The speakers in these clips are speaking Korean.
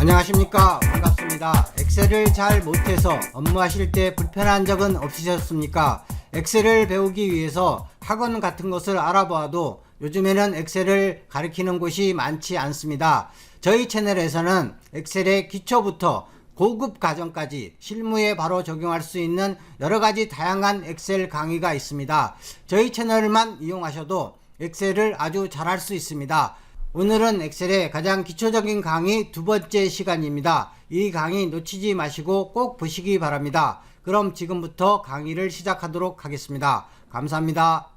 안녕하십니까. 반갑습니다. 엑셀을 잘 못해서 업무하실 때 불편한 적은 없으셨습니까? 엑셀을 배우기 위해서 학원 같은 것을 알아보아도 요즘에는 엑셀을 가르치는 곳이 많지 않습니다. 저희 채널에서는 엑셀의 기초부터 고급 과정까지 실무에 바로 적용할 수 있는 여러가지 다양한 엑셀 강의가 있습니다. 저희 채널만 이용하셔도 엑셀을 아주 잘할 수 있습니다. 오늘은 엑셀의 가장 기초적인 강의 두 번째 시간입니다. 이 강의 놓치지 마시고 꼭 보시기 바랍니다. 그럼 지금부터 강의를 시작하도록 하겠습니다. 감사합니다.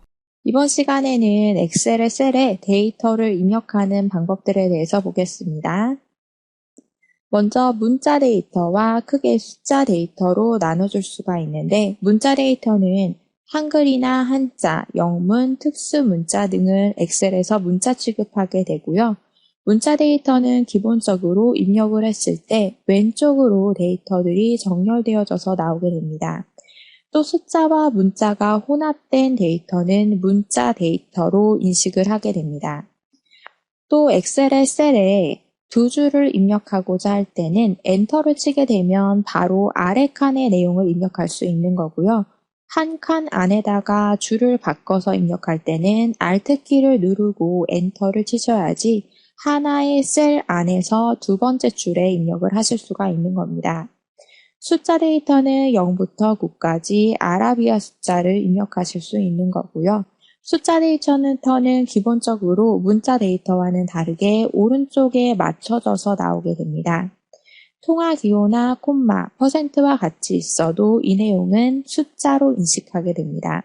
이번 시간에는 엑셀의 셀에 데이터를 입력하는 방법들에 대해서 보겠습니다. 먼저 문자 데이터와 크게 숫자 데이터로 나눠줄 수가 있는데, 문자 데이터는 한글이나 한자, 영문, 특수 문자 등을 엑셀에서 문자 취급하게 되고요. 문자 데이터는 기본적으로 입력을 했을 때 왼쪽으로 데이터들이 정렬되어져서 나오게 됩니다. 또 숫자와 문자가 혼합된 데이터는 문자 데이터로 인식을 하게 됩니다. 또 엑셀의 셀에 두 줄을 입력하고자 할 때는 엔터를 치게 되면 바로 아래 칸의 내용을 입력할 수 있는 거고요. 한 칸 안에다가 줄을 바꿔서 입력할 때는 Alt키를 누르고 엔터를 치셔야지 하나의 셀 안에서 두 번째 줄에 입력을 하실 수가 있는 겁니다. 숫자 데이터는 0부터 9까지 아라비아 숫자를 입력하실 수 있는 거고요. 숫자 데이터는 기본적으로 문자 데이터와는 다르게 오른쪽에 맞춰져서 나오게 됩니다. 통화 기호나 콤마, 퍼센트와 같이 있어도 이 내용은 숫자로 인식하게 됩니다.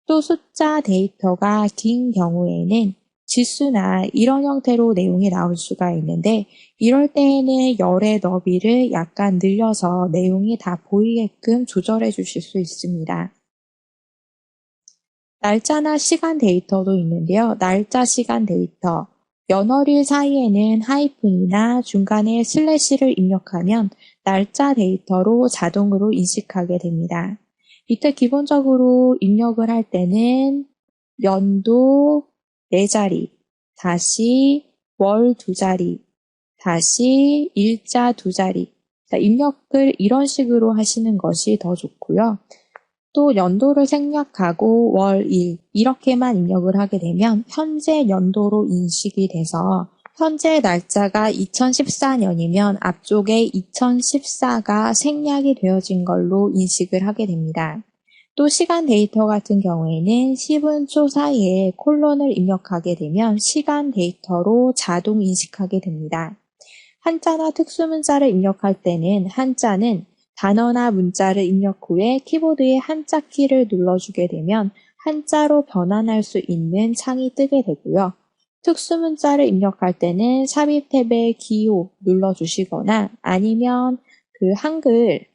또 숫자 데이터가 긴 경우에는 지수나 이런 형태로 내용이 나올 수가 있는데, 이럴 때에는 열의 너비를 약간 늘려서 내용이 다 보이게끔 조절해 주실 수 있습니다. 날짜나 시간 데이터도 있는데요. 날짜, 시간 데이터, 연월일 사이에는 하이픈이나 중간에 슬래시를 입력하면 날짜 데이터로 자동으로 인식하게 됩니다. 이때 기본적으로 입력을 할 때는 연도 4자리, 다시 월 2자리, 다시 일자 2자리. 입력을 이런 식으로 하시는 것이 더 좋고요. 또 연도를 생략하고 월, 일 이렇게만 입력을 하게 되면 현재 연도로 인식이 돼서 현재 날짜가 2014년이면 앞쪽에 2014가 생략이 되어진 걸로 인식을 하게 됩니다. 또 시간 데이터 같은 경우에는 10분 초 사이에 콜론을 입력하게 되면 시간 데이터로 자동 인식하게 됩니다. 한자나 특수문자를 입력할 때는 한자는 단어나 문자를 입력 후에 키보드의 한자 키를 눌러주게 되면 한자로 변환할 수 있는 창이 뜨게 되고요. 특수문자를 입력할 때는 삽입 탭의 기호 눌러주시거나 아니면 그 한글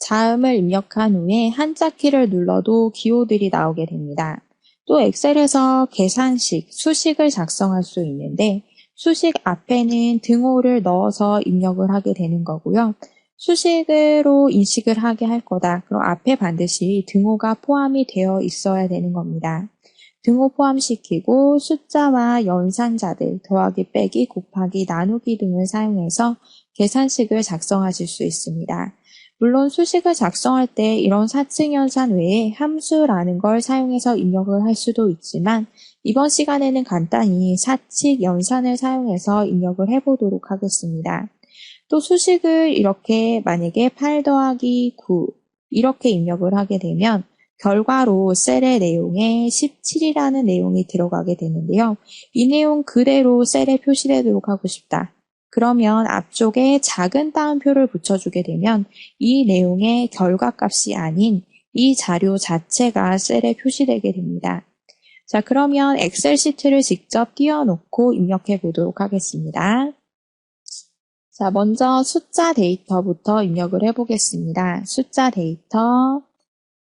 자음을 입력한 후에 한자 키를 눌러도 기호들이 나오게 됩니다. 또 엑셀에서 계산식, 수식을 작성할 수 있는데 수식 앞에는 등호를 넣어서 입력을 하게 되는 거고요. 수식으로 인식을 하게 할 거다. 그럼 앞에 반드시 등호가 포함이 되어 있어야 되는 겁니다. 등호 포함시키고 숫자와 연산자들, 더하기, 빼기, 곱하기, 나누기 등을 사용해서 계산식을 작성하실 수 있습니다. 물론 수식을 작성할 때 이런 사칙 연산 외에 함수라는 걸 사용해서 입력을 할 수도 있지만 이번 시간에는 간단히 사칙 연산을 사용해서 입력을 해보도록 하겠습니다. 또 수식을 이렇게 만약에 8 더하기 9 이렇게 입력을 하게 되면 결과로 셀의 내용에 17이라는 내용이 들어가게 되는데요. 이 내용 그대로 셀에 표시되도록 하고 싶다. 그러면 앞쪽에 작은 따옴표를 붙여주게 되면 이 내용의 결과값이 아닌 이 자료 자체가 셀에 표시되게 됩니다. 자, 그러면 엑셀 시트를 직접 띄워놓고 입력해 보도록 하겠습니다. 자, 먼저 숫자 데이터부터 입력을 해보겠습니다. 숫자 데이터.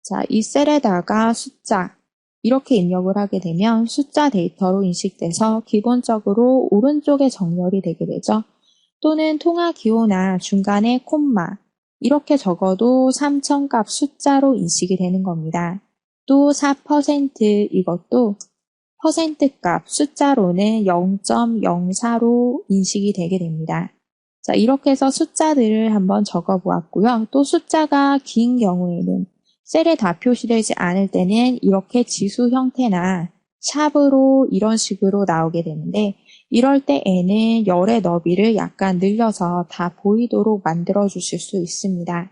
자, 이 셀에다가 숫자. 이렇게 입력을 하게 되면 숫자 데이터로 인식돼서 기본적으로 오른쪽에 정렬이 되게 되죠. 또는 통화 기호나 중간에 콤마. 이렇게 적어도 3000값 숫자로 인식이 되는 겁니다. 또 4% 이것도 퍼센트 값 숫자로는 0.04로 인식이 되게 됩니다. 자, 이렇게 해서 숫자들을 한번 적어 보았고요. 또 숫자가 긴 경우에는 셀에 다 표시되지 않을 때는 이렇게 지수 형태나 샵으로 이런 식으로 나오게 되는데 이럴 때 N은 열의 너비를 약간 늘려서 다 보이도록 만들어 주실 수 있습니다.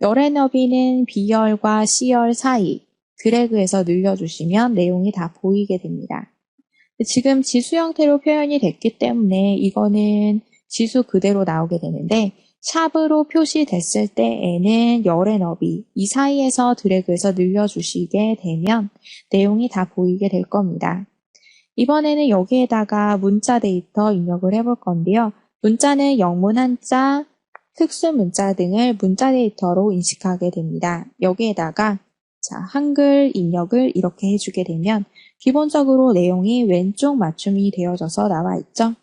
열의 너비는 B열과 C열 사이 드래그해서 늘려주시면 내용이 다 보이게 됩니다. 지금 지수 형태로 표현이 됐기 때문에 이거는 지수 그대로 나오게 되는데 샵으로 표시됐을 때 N은 열의 너비 이 사이에서 드래그해서 늘려주시게 되면 내용이 다 보이게 될 겁니다. 이번에는 여기에다가 문자 데이터 입력을 해볼 건데요. 문자는 영문, 한자, 특수 문자 등을 문자 데이터로 인식하게 됩니다. 여기에다가 한글 입력을 이렇게 해주게 되면 기본적으로 내용이 왼쪽 맞춤이 되어져서 나와 있죠.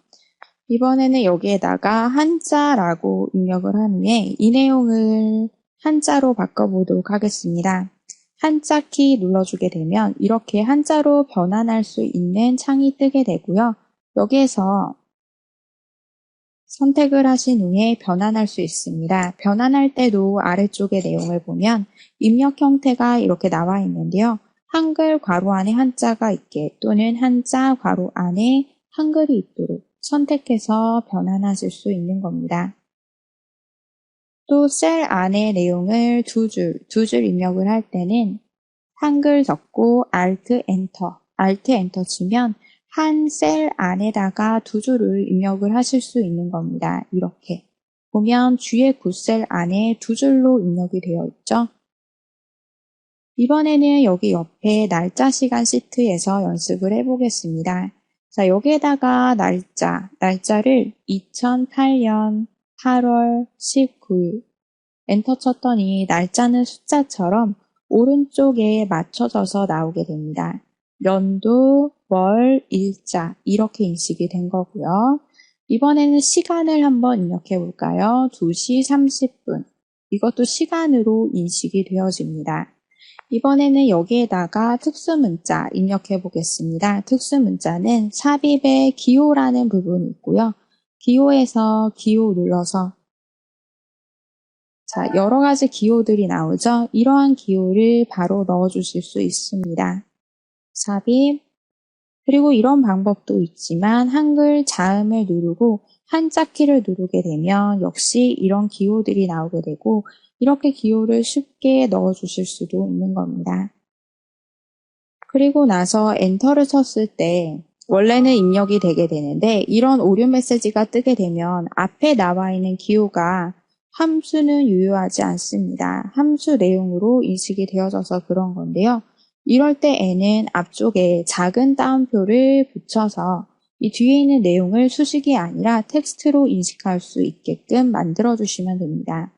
이번에는 여기에다가 한자라고 입력을 한 후에 이 내용을 한자로 바꿔보도록 하겠습니다. 한자 키 눌러주게 되면 이렇게 한자로 변환할 수 있는 창이 뜨게 되고요. 여기에서 선택을 하신 후에 변환할 수 있습니다. 변환할 때도 아래쪽의 내용을 보면 입력 형태가 이렇게 나와 있는데요. 한글 괄호 안에 한자가 있게 또는 한자 괄호 안에 한글이 있도록 선택해서 변환하실 수 있는 겁니다. 또 셀 안에 내용을 두 줄 입력을 할 때는 한글 적고 Alt Enter 치면 한 셀 안에다가 두 줄을 입력을 하실 수 있는 겁니다. 이렇게 보면 뒤에 9셀 안에 두 줄로 입력이 되어 있죠. 이번에는 여기 옆에 날짜 시간 시트에서 연습을 해보겠습니다. 자, 여기에다가 날짜를 2008년 8월 19일 엔터 쳤더니 날짜는 숫자처럼 오른쪽에 맞춰져서 나오게 됩니다. 연도, 월, 일자 이렇게 인식이 된 거고요. 이번에는 시간을 한번 입력해 볼까요? 2시 30분. 이것도 시간으로 인식이 되어집니다. 이번에는 여기에다가 특수문자 입력해 보겠습니다. 특수문자는 삽입에 기호라는 부분이 있고요. 기호에서 기호 눌러서 여러 가지 기호들이 나오죠. 이러한 기호를 바로 넣어 주실 수 있습니다. 삽입, 그리고 이런 방법도 있지만 한글 자음을 누르고 한자 키를 누르게 되면 역시 이런 기호들이 나오게 되고 이렇게 기호를 쉽게 넣어 주실 수도 있는 겁니다. 그리고 나서 엔터를 쳤을 때 원래는 입력이 되게 되는데 이런 오류 메시지가 뜨게 되면 앞에 나와 있는 기호가 함수는 유효하지 않습니다. 함수 내용으로 인식이 되어져서 그런 건데요. 이럴 때 N은 앞쪽에 작은 따옴표를 붙여서 이 뒤에 있는 내용을 수식이 아니라 텍스트로 인식할 수 있게끔 만들어 주시면 됩니다.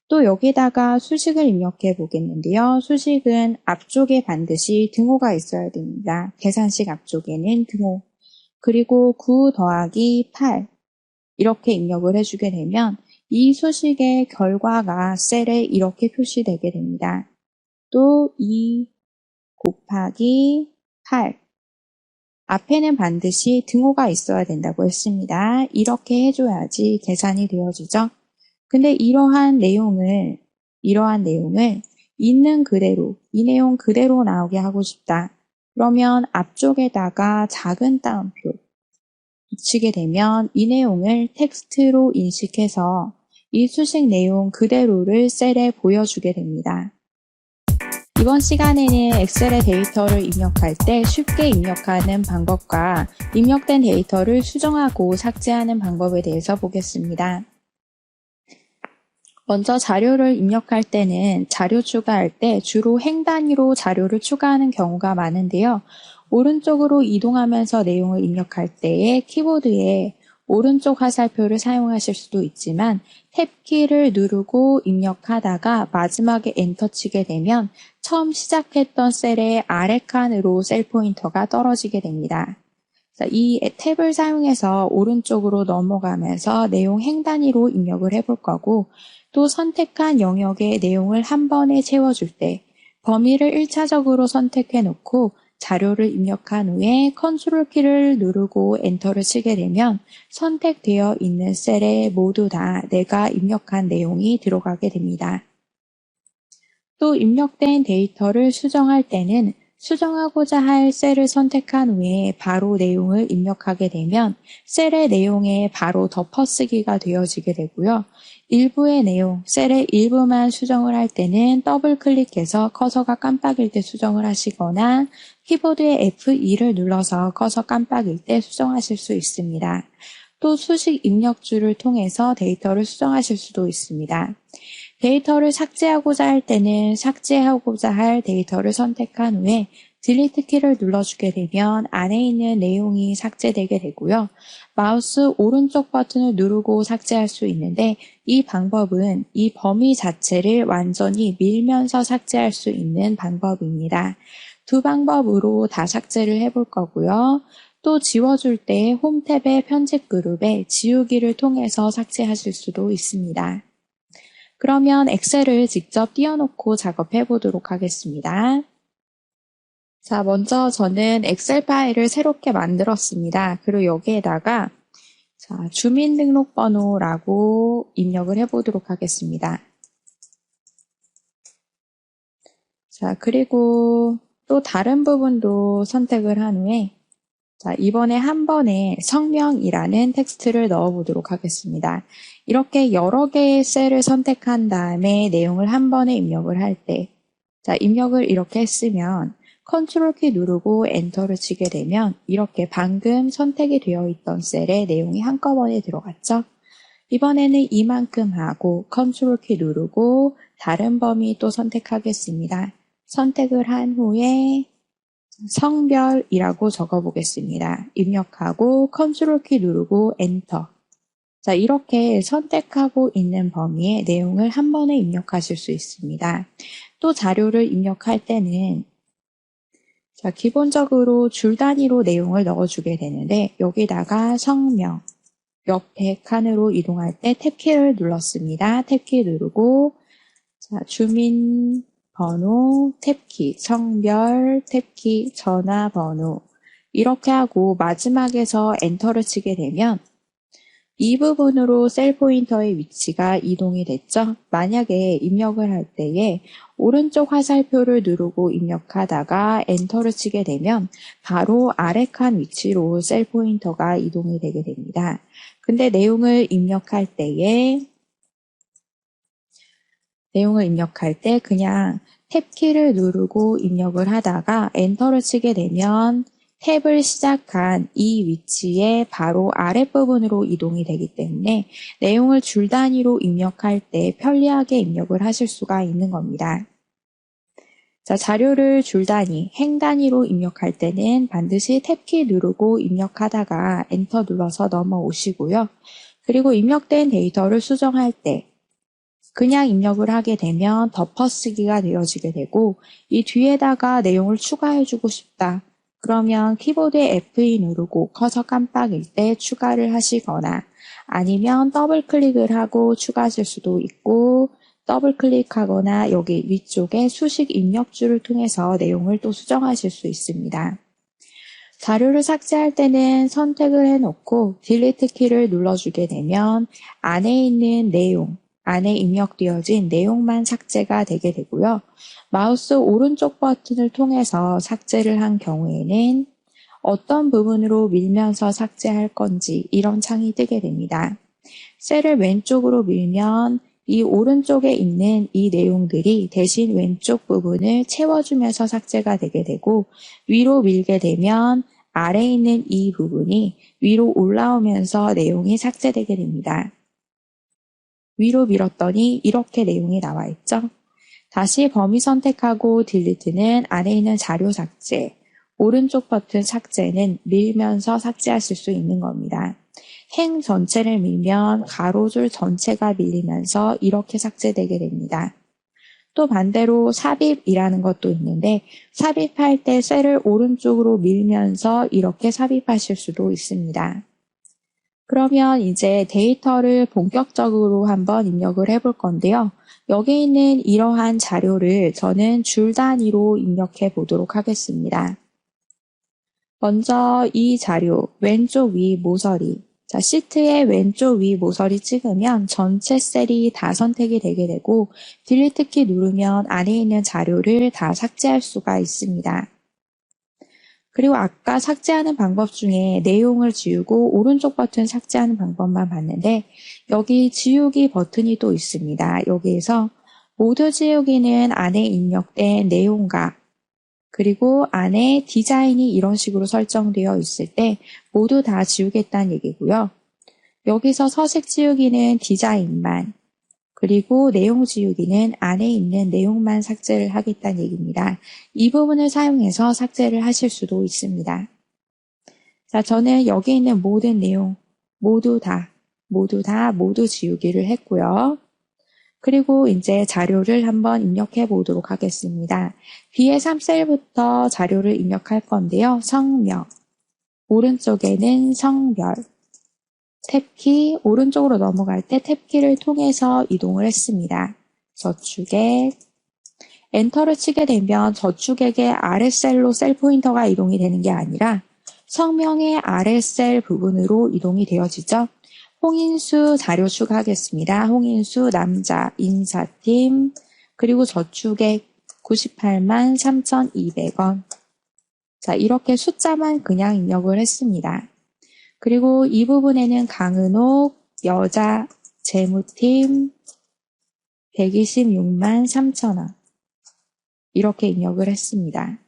또 여기다가 수식을 입력해 보겠는데요. 수식은 앞쪽에 반드시 등호가 있어야 됩니다. 계산식 앞쪽에는 등호, 그리고 9 더하기 8 이렇게 입력을 해주게 되면 이 수식의 결과가 셀에 이렇게 표시되게 됩니다. 또 2 곱하기 8 앞에는 반드시 등호가 있어야 된다고 했습니다. 이렇게 해줘야지 계산이 되어지죠. 근데 이러한 내용을 있는 그대로, 이 내용 그대로 나오게 하고 싶다. 그러면 앞쪽에다가 작은 따옴표 붙이게 되면 이 내용을 텍스트로 인식해서 이 수식 내용 그대로를 셀에 보여주게 됩니다. 이번 시간에는 엑셀의 데이터를 입력할 때 쉽게 입력하는 방법과 입력된 데이터를 수정하고 삭제하는 방법에 대해서 보겠습니다. 먼저 자료를 입력할 때는 자료 추가할 때 주로 행 단위로 자료를 추가하는 경우가 많은데요. 오른쪽으로 이동하면서 내용을 입력할 때에 키보드에 오른쪽 화살표를 사용하실 수도 있지만 탭키를 누르고 입력하다가 마지막에 엔터 치게 되면 처음 시작했던 셀의 아래 칸으로 셀 포인터가 떨어지게 됩니다. 이 탭을 사용해서 오른쪽으로 넘어가면서 내용 행 단위로 입력을 해볼 거고 또 선택한 영역의 내용을 한 번에 채워줄 때 범위를 1차적으로 선택해 놓고 자료를 입력한 후에 컨트롤 키를 누르고 엔터를 치게 되면 선택되어 있는 셀에 모두 다 내가 입력한 내용이 들어가게 됩니다. 또 입력된 데이터를 수정할 때는 수정하고자 할 셀을 선택한 후에 바로 내용을 입력하게 되면 셀의 내용에 바로 덮어쓰기가 되어지게 되고요. 일부의 내용, 셀의 일부만 수정을 할 때는 더블 클릭해서 커서가 깜빡일 때 수정을 하시거나 키보드의 F2를 눌러서 커서 깜빡일 때 수정하실 수 있습니다. 또 수식 입력줄을 통해서 데이터를 수정하실 수도 있습니다. 데이터를 삭제하고자 할 때는 삭제하고자 할 데이터를 선택한 후에 딜리트 키를 눌러주게 되면 안에 있는 내용이 삭제되게 되고요. 마우스 오른쪽 버튼을 누르고 삭제할 수 있는데 이 방법은 이 범위 자체를 완전히 밀면서 삭제할 수 있는 방법입니다. 두 방법으로 다 삭제를 해볼 거고요. 또 지워줄 때 홈 탭의 편집 그룹에 지우기를 통해서 삭제하실 수도 있습니다. 그러면 엑셀을 직접 띄워놓고 작업해 보도록 하겠습니다. 자, 먼저 저는 엑셀 파일을 새롭게 만들었습니다. 그리고 여기에다가 주민등록번호라고 입력을 해 보도록 하겠습니다. 자, 그리고 또 다른 부분도 선택을 한 후에 이번에 한 번에 성명이라는 텍스트를 넣어 보도록 하겠습니다. 이렇게 여러 개의 셀을 선택한 다음에 내용을 한 번에 입력을 할 때, 입력을 이렇게 했으면 컨트롤 키 누르고 엔터를 치게 되면 이렇게 방금 선택이 되어 있던 셀에 내용이 한꺼번에 들어갔죠. 이번에는 이만큼 하고 컨트롤 키 누르고 다른 범위 또 선택하겠습니다. 선택을 한 후에 성별이라고 적어보겠습니다. 입력하고 컨트롤 키 누르고 엔터. 자, 이렇게 선택하고 있는 범위에 내용을 한 번에 입력하실 수 있습니다. 또 자료를 입력할 때는 기본적으로 줄 단위로 내용을 넣어주게 되는데 여기다가 성명, 옆에 칸으로 이동할 때 탭키를 눌렀습니다. 탭키 누르고 주민번호 탭키, 성별 탭키, 전화번호 이렇게 하고 마지막에서 엔터를 치게 되면 이 부분으로 셀 포인터의 위치가 이동이 됐죠. 만약에 입력을 할 때에 오른쪽 화살표를 누르고 입력하다가 엔터를 치게 되면 바로 아래 칸 위치로 셀 포인터가 이동이 되게 됩니다. 근데 내용을 입력할 때 그냥 탭키를 누르고 입력을 하다가 엔터를 치게 되면 탭을 시작한 이 위치에 바로 아랫부분으로 이동이 되기 때문에 내용을 줄 단위로 입력할 때 편리하게 입력을 하실 수가 있는 겁니다. 자, 자료를 줄 단위, 행 단위로 입력할 때는 반드시 탭키 누르고 입력하다가 엔터 눌러서 넘어오시고요. 그리고 입력된 데이터를 수정할 때 그냥 입력을 하게 되면 덮어쓰기가 되어지게 되고 이 뒤에다가 내용을 추가해주고 싶다. 그러면 키보드에 F2 누르고 커서 깜빡일 때 추가를 하시거나 아니면 더블 클릭을 하고 추가하실 수도 있고 더블 클릭하거나 여기 위쪽에 수식 입력줄을 통해서 내용을 또 수정하실 수 있습니다. 자료를 삭제할 때는 선택을 해놓고 딜리트 키를 눌러주게 되면 안에 있는 내용, 안에 입력되어진 내용만 삭제가 되게 되고요. 마우스 오른쪽 버튼을 통해서 삭제를 한 경우에는 어떤 부분으로 밀면서 삭제할 건지 이런 창이 뜨게 됩니다. 셀을 왼쪽으로 밀면 이 오른쪽에 있는 이 내용들이 대신 왼쪽 부분을 채워주면서 삭제가 되게 되고 위로 밀게 되면 아래에 있는 이 부분이 위로 올라오면서 내용이 삭제되게 됩니다. 위로 밀었더니 이렇게 내용이 나와 있죠. 다시 범위 선택하고 딜리트는 안에 있는 자료 삭제, 오른쪽 버튼 삭제는 밀면서 삭제하실 수 있는 겁니다. 행 전체를 밀면 가로줄 전체가 밀리면서 이렇게 삭제되게 됩니다. 또 반대로 삽입이라는 것도 있는데 삽입할 때 셀을 오른쪽으로 밀면서 이렇게 삽입하실 수도 있습니다. 그러면 이제 데이터를 본격적으로 한번 입력을 해볼 건데요. 여기 있는 이러한 자료를 저는 줄 단위로 입력해 보도록 하겠습니다. 먼저 이 자료 왼쪽 위 모서리, 자, 시트의 왼쪽 위 모서리 찍으면 전체 셀이 다 선택이 되게 되고 딜리트 키 누르면 안에 있는 자료를 다 삭제할 수가 있습니다. 그리고 아까 삭제하는 방법 중에 내용을 지우고 오른쪽 버튼 삭제하는 방법만 봤는데 여기 지우기 버튼이 또 있습니다. 여기에서 모두 지우기는 안에 입력된 내용과 그리고 안에 디자인이 이런 식으로 설정되어 있을 때 모두 다 지우겠다는 얘기고요. 여기서 서식 지우기는 디자인만, 그리고 내용 지우기는 안에 있는 내용만 삭제를 하겠다는 얘기입니다. 이 부분을 사용해서 삭제를 하실 수도 있습니다. 자, 저는 여기 있는 모든 내용 모두 지우기를 했고요. 그리고 이제 자료를 한번 입력해 보도록 하겠습니다. 뒤에 3셀부터 자료를 입력할 건데요. 성명, 오른쪽에는 성별, 탭키, 오른쪽으로 넘어갈 때 탭키를 통해서 이동을 했습니다. 저축액, 엔터를 치게 되면 저축액의 아랫셀로 셀 포인터가 이동이 되는 게 아니라 성명의 아랫셀 부분으로 이동이 되어지죠. 홍인수 자료 추가하겠습니다. 홍인수 남자 인사팀 그리고 저축액 98만 3,200원. 자, 이렇게 숫자만 그냥 입력을 했습니다. 그리고 이 부분에는 강은옥 여자 재무팀 126만 3,000원. 이렇게 입력을 했습니다.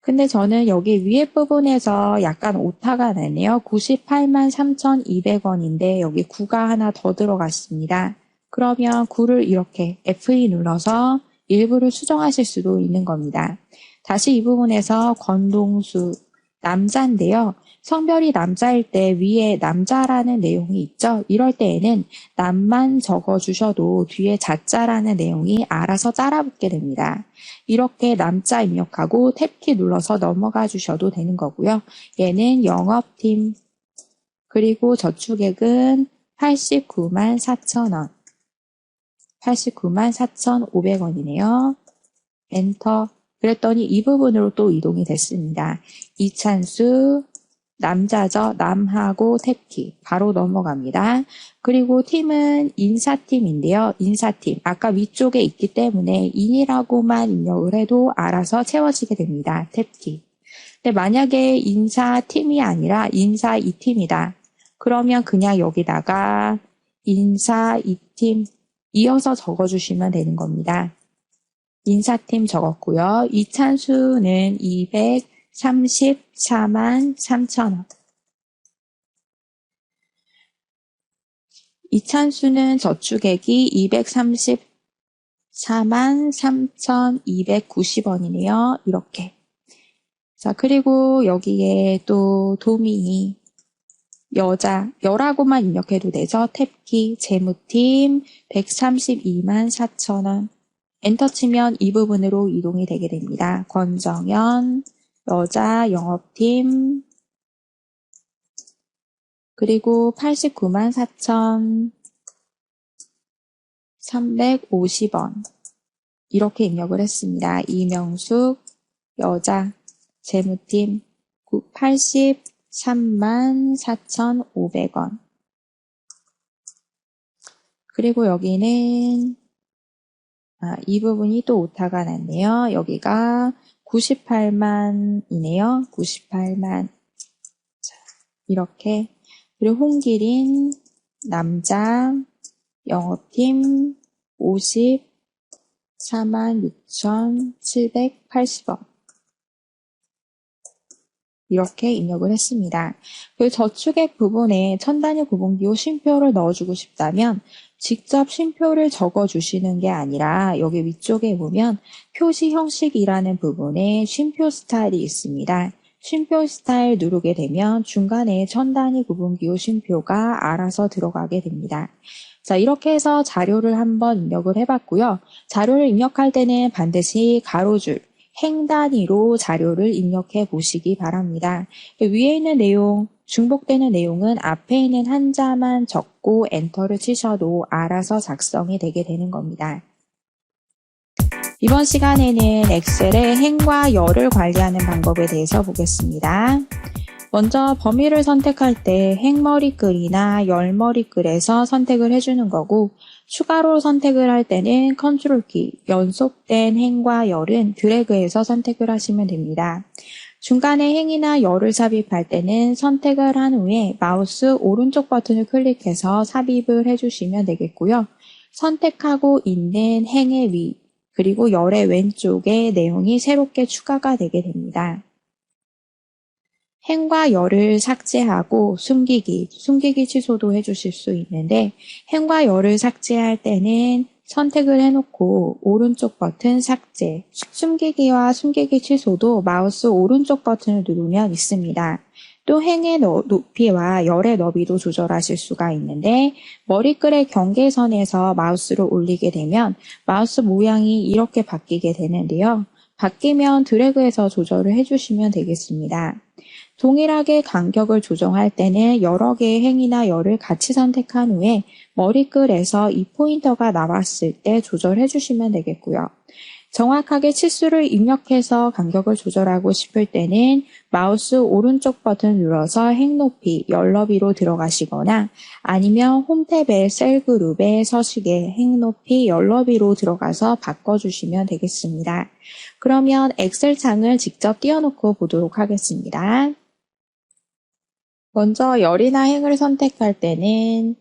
근데 저는 여기 위에 부분에서 약간 오타가 나네요. 98만 3,200원인데 여기 9가 하나 더 들어갔습니다. 그러면 9를 이렇게 F2 눌러서 일부를 수정하실 수도 있는 겁니다. 다시 이 부분에서 권동수 남자인데요. 성별이 남자일 때 위에 남자라는 내용이 있죠. 이럴 때에는 남만 적어주셔도 뒤에 자자라는 내용이 알아서 따라붙게 됩니다. 이렇게 남자 입력하고 탭키 눌러서 넘어가 주셔도 되는 거고요. 얘는 영업팀 그리고 저축액은 89만 4,000원 89만 4,500원이네요. 엔터. 그랬더니 이 부분으로 또 이동이 됐습니다. 이찬수 남자죠. 남하고 탭키 바로 넘어갑니다. 그리고 팀은 인사팀인데요. 인사팀 아까 위쪽에 있기 때문에 인이라고만 입력을 해도 알아서 채워지게 됩니다. 탭키. 근데 만약에 인사팀이 아니라 인사 2팀이다. 그러면 그냥 여기다가 인사 2팀 이어서 적어주시면 되는 겁니다. 인사팀 적었고요. 이찬수는 234만 3,000원. 이찬수는 저축액이 234만 3,290원이네요. 이렇게. 자, 그리고 여기에 또 도민이 여라고만 입력해도 되죠. 탭키, 재무팀 132만 4,000원. 엔터 치면 이 부분으로 이동이 되게 됩니다. 권정현, 여자 영업팀, 그리고 89만 4,350원. 이렇게 입력을 했습니다. 이명숙, 여자, 재무팀, 83만 4,500원. 그리고 여기는 이 부분이 또 오타가 났네요. 여기가 98만이네요. 98만. 자, 이렇게. 그리고 홍기린, 남자, 영업팀, 54만 6,780원. 이렇게 입력을 했습니다. 그 저축액 부분에 천단위 구분기호 쉼표를 넣어주고 싶다면 직접 쉼표를 적어주시는 게 아니라 여기 위쪽에 보면 표시 형식이라는 부분에 쉼표 스타일이 있습니다. 쉼표 스타일 누르게 되면 중간에 천단위 구분기호 쉼표가 알아서 들어가게 됩니다. 자, 이렇게 해서 자료를 한번 입력을 해봤고요. 자료를 입력할 때는 반드시 가로줄, 행 단위로 자료를 입력해 보시기 바랍니다. 위에 있는 내용, 중복되는 내용은 앞에 있는 한자만 적고 엔터를 치셔도 알아서 작성이 되게 되는 겁니다. 이번 시간에는 엑셀의 행과 열을 관리하는 방법에 대해서 보겠습니다. 먼저 범위를 선택할 때 행머리글이나 열머리글에서 선택을 해주는 거고, 추가로 선택을 할 때는 컨트롤 키, 연속된 행과 열은 드래그해서 선택을 하시면 됩니다. 중간에 행이나 열을 삽입할 때는 선택을 한 후에 마우스 오른쪽 버튼을 클릭해서 삽입을 해주시면 되겠고요. 선택하고 있는 행의 위, 그리고 열의 왼쪽에 내용이 새롭게 추가가 되게 됩니다. 행과 열을 삭제하고 숨기기 취소도 해주실 수 있는데, 행과 열을 삭제할 때는 선택을 해놓고 오른쪽 버튼 삭제, 숨기기와 숨기기 취소도 마우스 오른쪽 버튼을 누르면 있습니다. 또 행의 높이와 열의 너비도 조절하실 수가 있는데, 머리글의 경계선에서 마우스를 올리게 되면 마우스 모양이 이렇게 바뀌게 되는데요. 바뀌면 드래그해서 조절을 해주시면 되겠습니다. 동일하게 간격을 조정할 때는 여러 개의 행이나 열을 같이 선택한 후에 머리글에서 이 포인터가 나왔을 때 조절해 주시면 되겠고요. 정확하게 치수를 입력해서 간격을 조절하고 싶을 때는 마우스 오른쪽 버튼 눌러서 행 높이, 열 너비로 들어가시거나 아니면 홈탭의 셀 그룹의 서식에 행 높이, 열 너비로 들어가서 바꿔주시면 되겠습니다. 그러면 엑셀 창을 직접 띄워놓고 보도록 하겠습니다. 먼저 열이나 행을 선택할 때는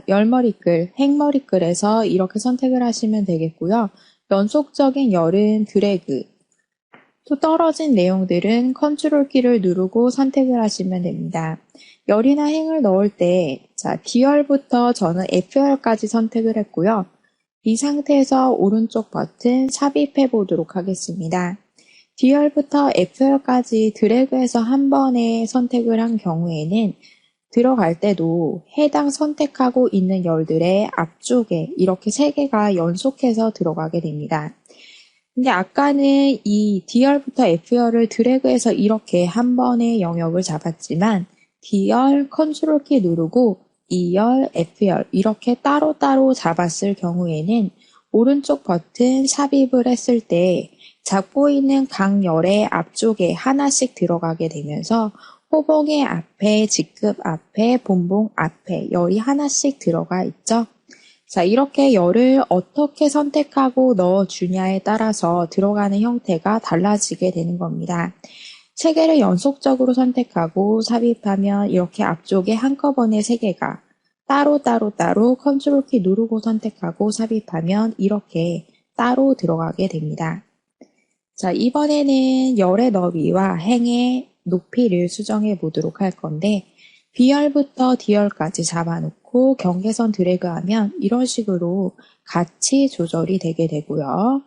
열머리글, 행머리글에서 이렇게 선택을 하시면 되겠고요. 연속적인 열은 드래그, 또 떨어진 내용들은 컨트롤 키를 누르고 선택을 하시면 됩니다. 열이나 행을 넣을 때 D열부터 저는 F열까지 선택을 했고요. 이 상태에서 오른쪽 버튼 삽입해 보도록 하겠습니다. D열부터 F열까지 드래그해서 한 번에 선택을 한 경우에는 들어갈 때도 해당 선택하고 있는 열들의 앞쪽에 이렇게 3개가 연속해서 들어가게 됩니다. 근데 아까는 이 D열부터 F열을 드래그해서 이렇게 한 번에 영역을 잡았지만 D열 컨트롤 키 누르고 E열, F열 이렇게 따로따로 잡았을 경우에는 오른쪽 버튼 삽입을 했을 때 잡고 있는 각 열의 앞쪽에 하나씩 들어가게 되면서 호봉의 앞에, 직급 앞에, 본봉 앞에 열이 하나씩 들어가 있죠. 이렇게 열을 어떻게 선택하고 넣어주냐에 따라서 들어가는 형태가 달라지게 되는 겁니다. 3개를 연속적으로 선택하고 삽입하면 이렇게 앞쪽에 한꺼번에 3개가 따로 컨트롤 키 누르고 선택하고 삽입하면 이렇게 따로 들어가게 됩니다. 이번에는 열의 너비와 행의 높이를 수정해 보도록 할 건데, B열부터 D열까지 잡아놓고 경계선 드래그하면 이런 식으로 같이 조절이 되게 되고요.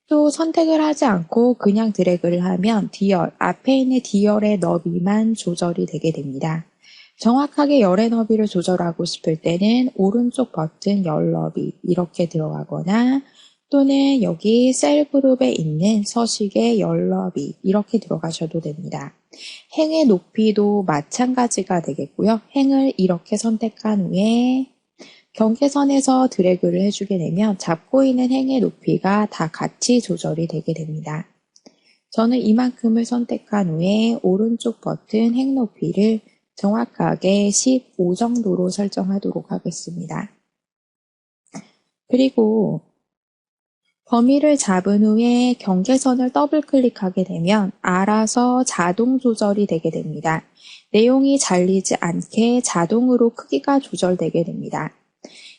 또 선택을 하지 않고 그냥 드래그를 하면 D열, 앞에 있는 D열의 너비만 조절이 되게 됩니다. 정확하게 열의 너비를 조절하고 싶을 때는 오른쪽 버튼 열 너비 이렇게 들어가거나 또는 여기 셀 그룹에 있는 서식의 열 너비 이렇게 들어가셔도 됩니다. 행의 높이도 마찬가지가 되겠고요. 행을 이렇게 선택한 후에 경계선에서 드래그를 해주게 되면 잡고 있는 행의 높이가 다 같이 조절이 되게 됩니다. 저는 이만큼을 선택한 후에 오른쪽 버튼 행 높이를 정확하게 15 정도로 설정하도록 하겠습니다. 그리고 범위를 잡은 후에 경계선을 더블 클릭하게 되면 알아서 자동 조절이 되게 됩니다. 내용이 잘리지 않게 자동으로 크기가 조절되게 됩니다.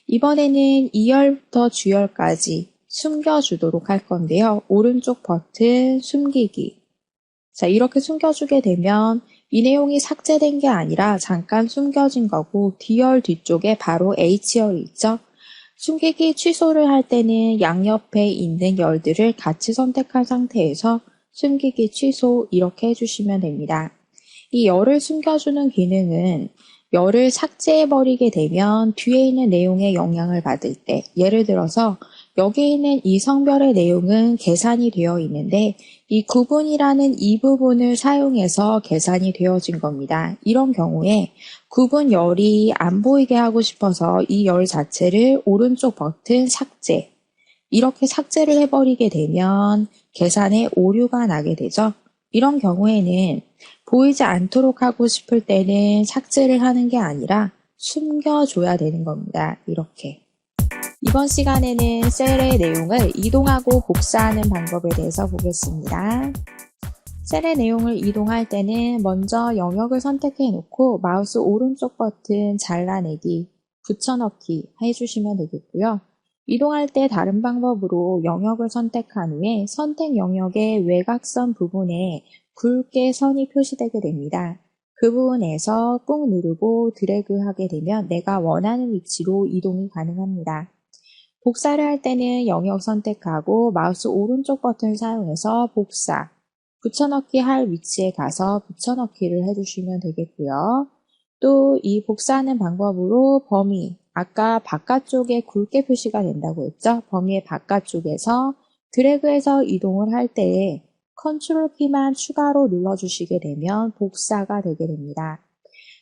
이번에는 2열부터 G열까지 숨겨주도록 할 건데요. 오른쪽 버튼 숨기기. 이렇게 숨겨주게 되면 이 내용이 삭제된 게 아니라 잠깐 숨겨진 거고 D열 뒤쪽에 바로 H열이 있죠. 숨기기 취소를 할 때는 양옆에 있는 열들을 같이 선택한 상태에서 숨기기 취소 이렇게 해주시면 됩니다. 이 열을 숨겨주는 기능은 열을 삭제해버리게 되면 뒤에 있는 내용에 영향을 받을 때, 예를 들어서 여기 있는 이 성별의 내용은 계산이 되어 있는데 이 구분이라는 이 부분을 사용해서 계산이 되어진 겁니다. 이런 경우에 구분 열이 안 보이게 하고 싶어서 이 열 자체를 오른쪽 버튼 삭제, 이렇게 삭제를 해버리게 되면 계산에 오류가 나게 되죠. 이런 경우에는 보이지 않도록 하고 싶을 때는 삭제를 하는 게 아니라 숨겨줘야 되는 겁니다. 이렇게. 이번 시간에는 셀의 내용을 이동하고 복사하는 방법에 대해서 보겠습니다. 셀의 내용을 이동할 때는 먼저 영역을 선택해 놓고 마우스 오른쪽 버튼 잘라내기, 붙여넣기 해주시면 되겠고요. 이동할 때 다른 방법으로 영역을 선택한 후에 선택 영역의 외곽선 부분에 굵게 선이 표시되게 됩니다. 그 부분에서 꾹 누르고 드래그하게 되면 내가 원하는 위치로 이동이 가능합니다. 복사를 할 때는 영역 선택하고 마우스 오른쪽 버튼을 사용해서 복사, 붙여넣기 할 위치에 가서 붙여넣기를 해주시면 되겠고요. 또 이 복사하는 방법으로 범위, 아까 바깥쪽에 굵게 표시가 된다고 했죠? 범위의 바깥쪽에서 드래그해서 이동을 할 때 컨트롤 키만 추가로 눌러주시게 되면 복사가 되게 됩니다.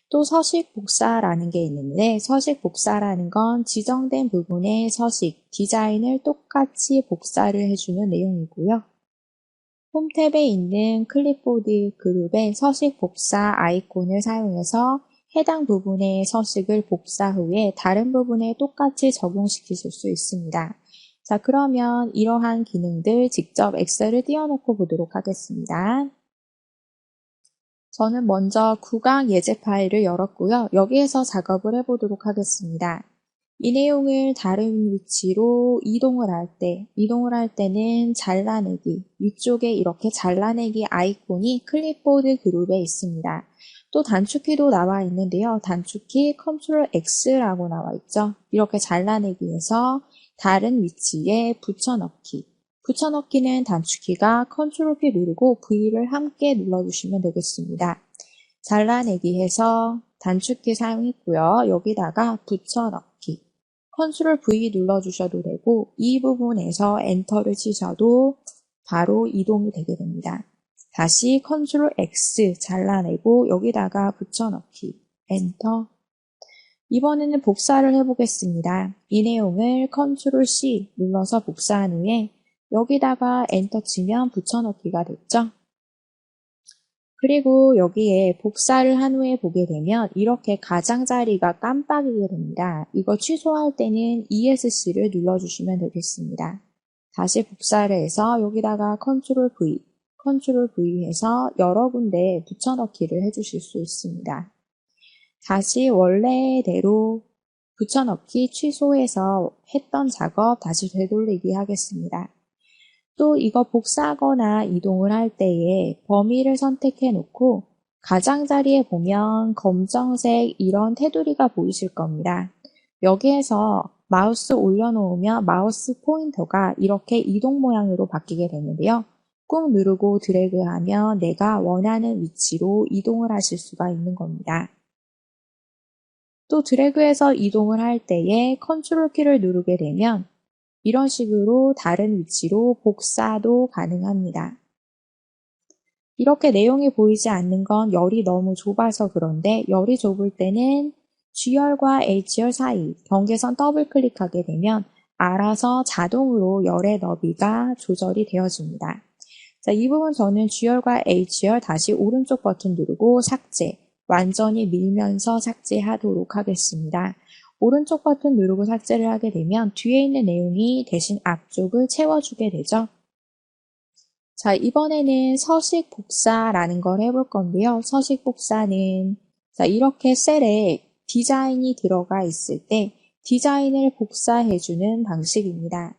또 서식 복사라는 게 있는데 서식 복사라는 건 지정된 부분의 서식, 디자인을 똑같이 복사를 해주는 내용이고요. 홈 탭에 있는 클립보드 그룹의 서식 복사 아이콘을 사용해서 해당 부분의 서식을 복사 후에 다른 부분에 똑같이 적용시키실 수 있습니다. 자, 그러면 이러한 기능들 직접 엑셀을 띄워놓고 보도록 하겠습니다. 저는 먼저 구강 예제 파일을 열었고요. 여기에서 작업을 해보도록 하겠습니다. 이 내용을 다른 위치로 이동을 할 때는 잘라내기, 위쪽에 이렇게 잘라내기 아이콘이 클립보드 그룹에 있습니다. 또 단축키도 나와 있는데요. 단축키 Ctrl X라고 나와 있죠. 이렇게 잘라내기에서 다른 위치에 붙여넣기. 붙여넣기는 단축키가 컨트롤키 누르고 V를 함께 눌러주시면 되겠습니다. 잘라내기 해서 단축키 사용했고요. 여기다가 붙여넣기. 컨트롤 V 눌러주셔도 되고 이 부분에서 엔터를 치셔도 바로 이동이 되게 됩니다. 다시 컨트롤 X 잘라내고 여기다가 붙여넣기. 엔터. 이번에는 복사를 해보겠습니다. 이 내용을 컨트롤 C 눌러서 복사한 후에 여기다가 엔터 치면 붙여넣기가 됐죠. 그리고 여기에 복사를 한 후에 보게 되면 이렇게 가장자리가 깜빡이게 됩니다. 이거 취소할 때는 ESC를 눌러주시면 되겠습니다. 다시 복사를 해서 여기다가 컨트롤 V 해서 여러 군데 붙여넣기를 해주실 수 있습니다. 다시 원래대로 붙여넣기 취소해서 했던 작업 다시 되돌리기 하겠습니다. 또 이거 복사하거나 이동을 할 때에 범위를 선택해 놓고 가장자리에 보면 검정색 이런 테두리가 보이실 겁니다. 여기에서 마우스 올려놓으면 마우스 포인터가 이렇게 이동 모양으로 바뀌게 되는데요. 꾹 누르고 드래그하면 내가 원하는 위치로 이동을 하실 수가 있는 겁니다. 또 드래그해서 이동을 할 때에 컨트롤 키를 누르게 되면 이런 식으로 다른 위치로 복사도 가능합니다. 이렇게 내용이 보이지 않는 건 열이 너무 좁아서 그런데 열이 좁을 때는 G열과 H열 사이 경계선 더블 클릭하게 되면 알아서 자동으로 열의 너비가 조절이 되어집니다. 자, 이 부분 저는 G열과 H열 다시 오른쪽 버튼 누르고 삭제, 완전히 밀면서 삭제하도록 하겠습니다. 오른쪽 버튼 누르고 삭제를 하게 되면 뒤에 있는 내용이 대신 앞쪽을 채워주게 되죠. 자, 이번에는 서식 복사라는 걸 해볼 건데요. 서식 복사는 자, 이렇게 셀에 디자인이 들어가 있을 때 디자인을 복사해주는 방식입니다.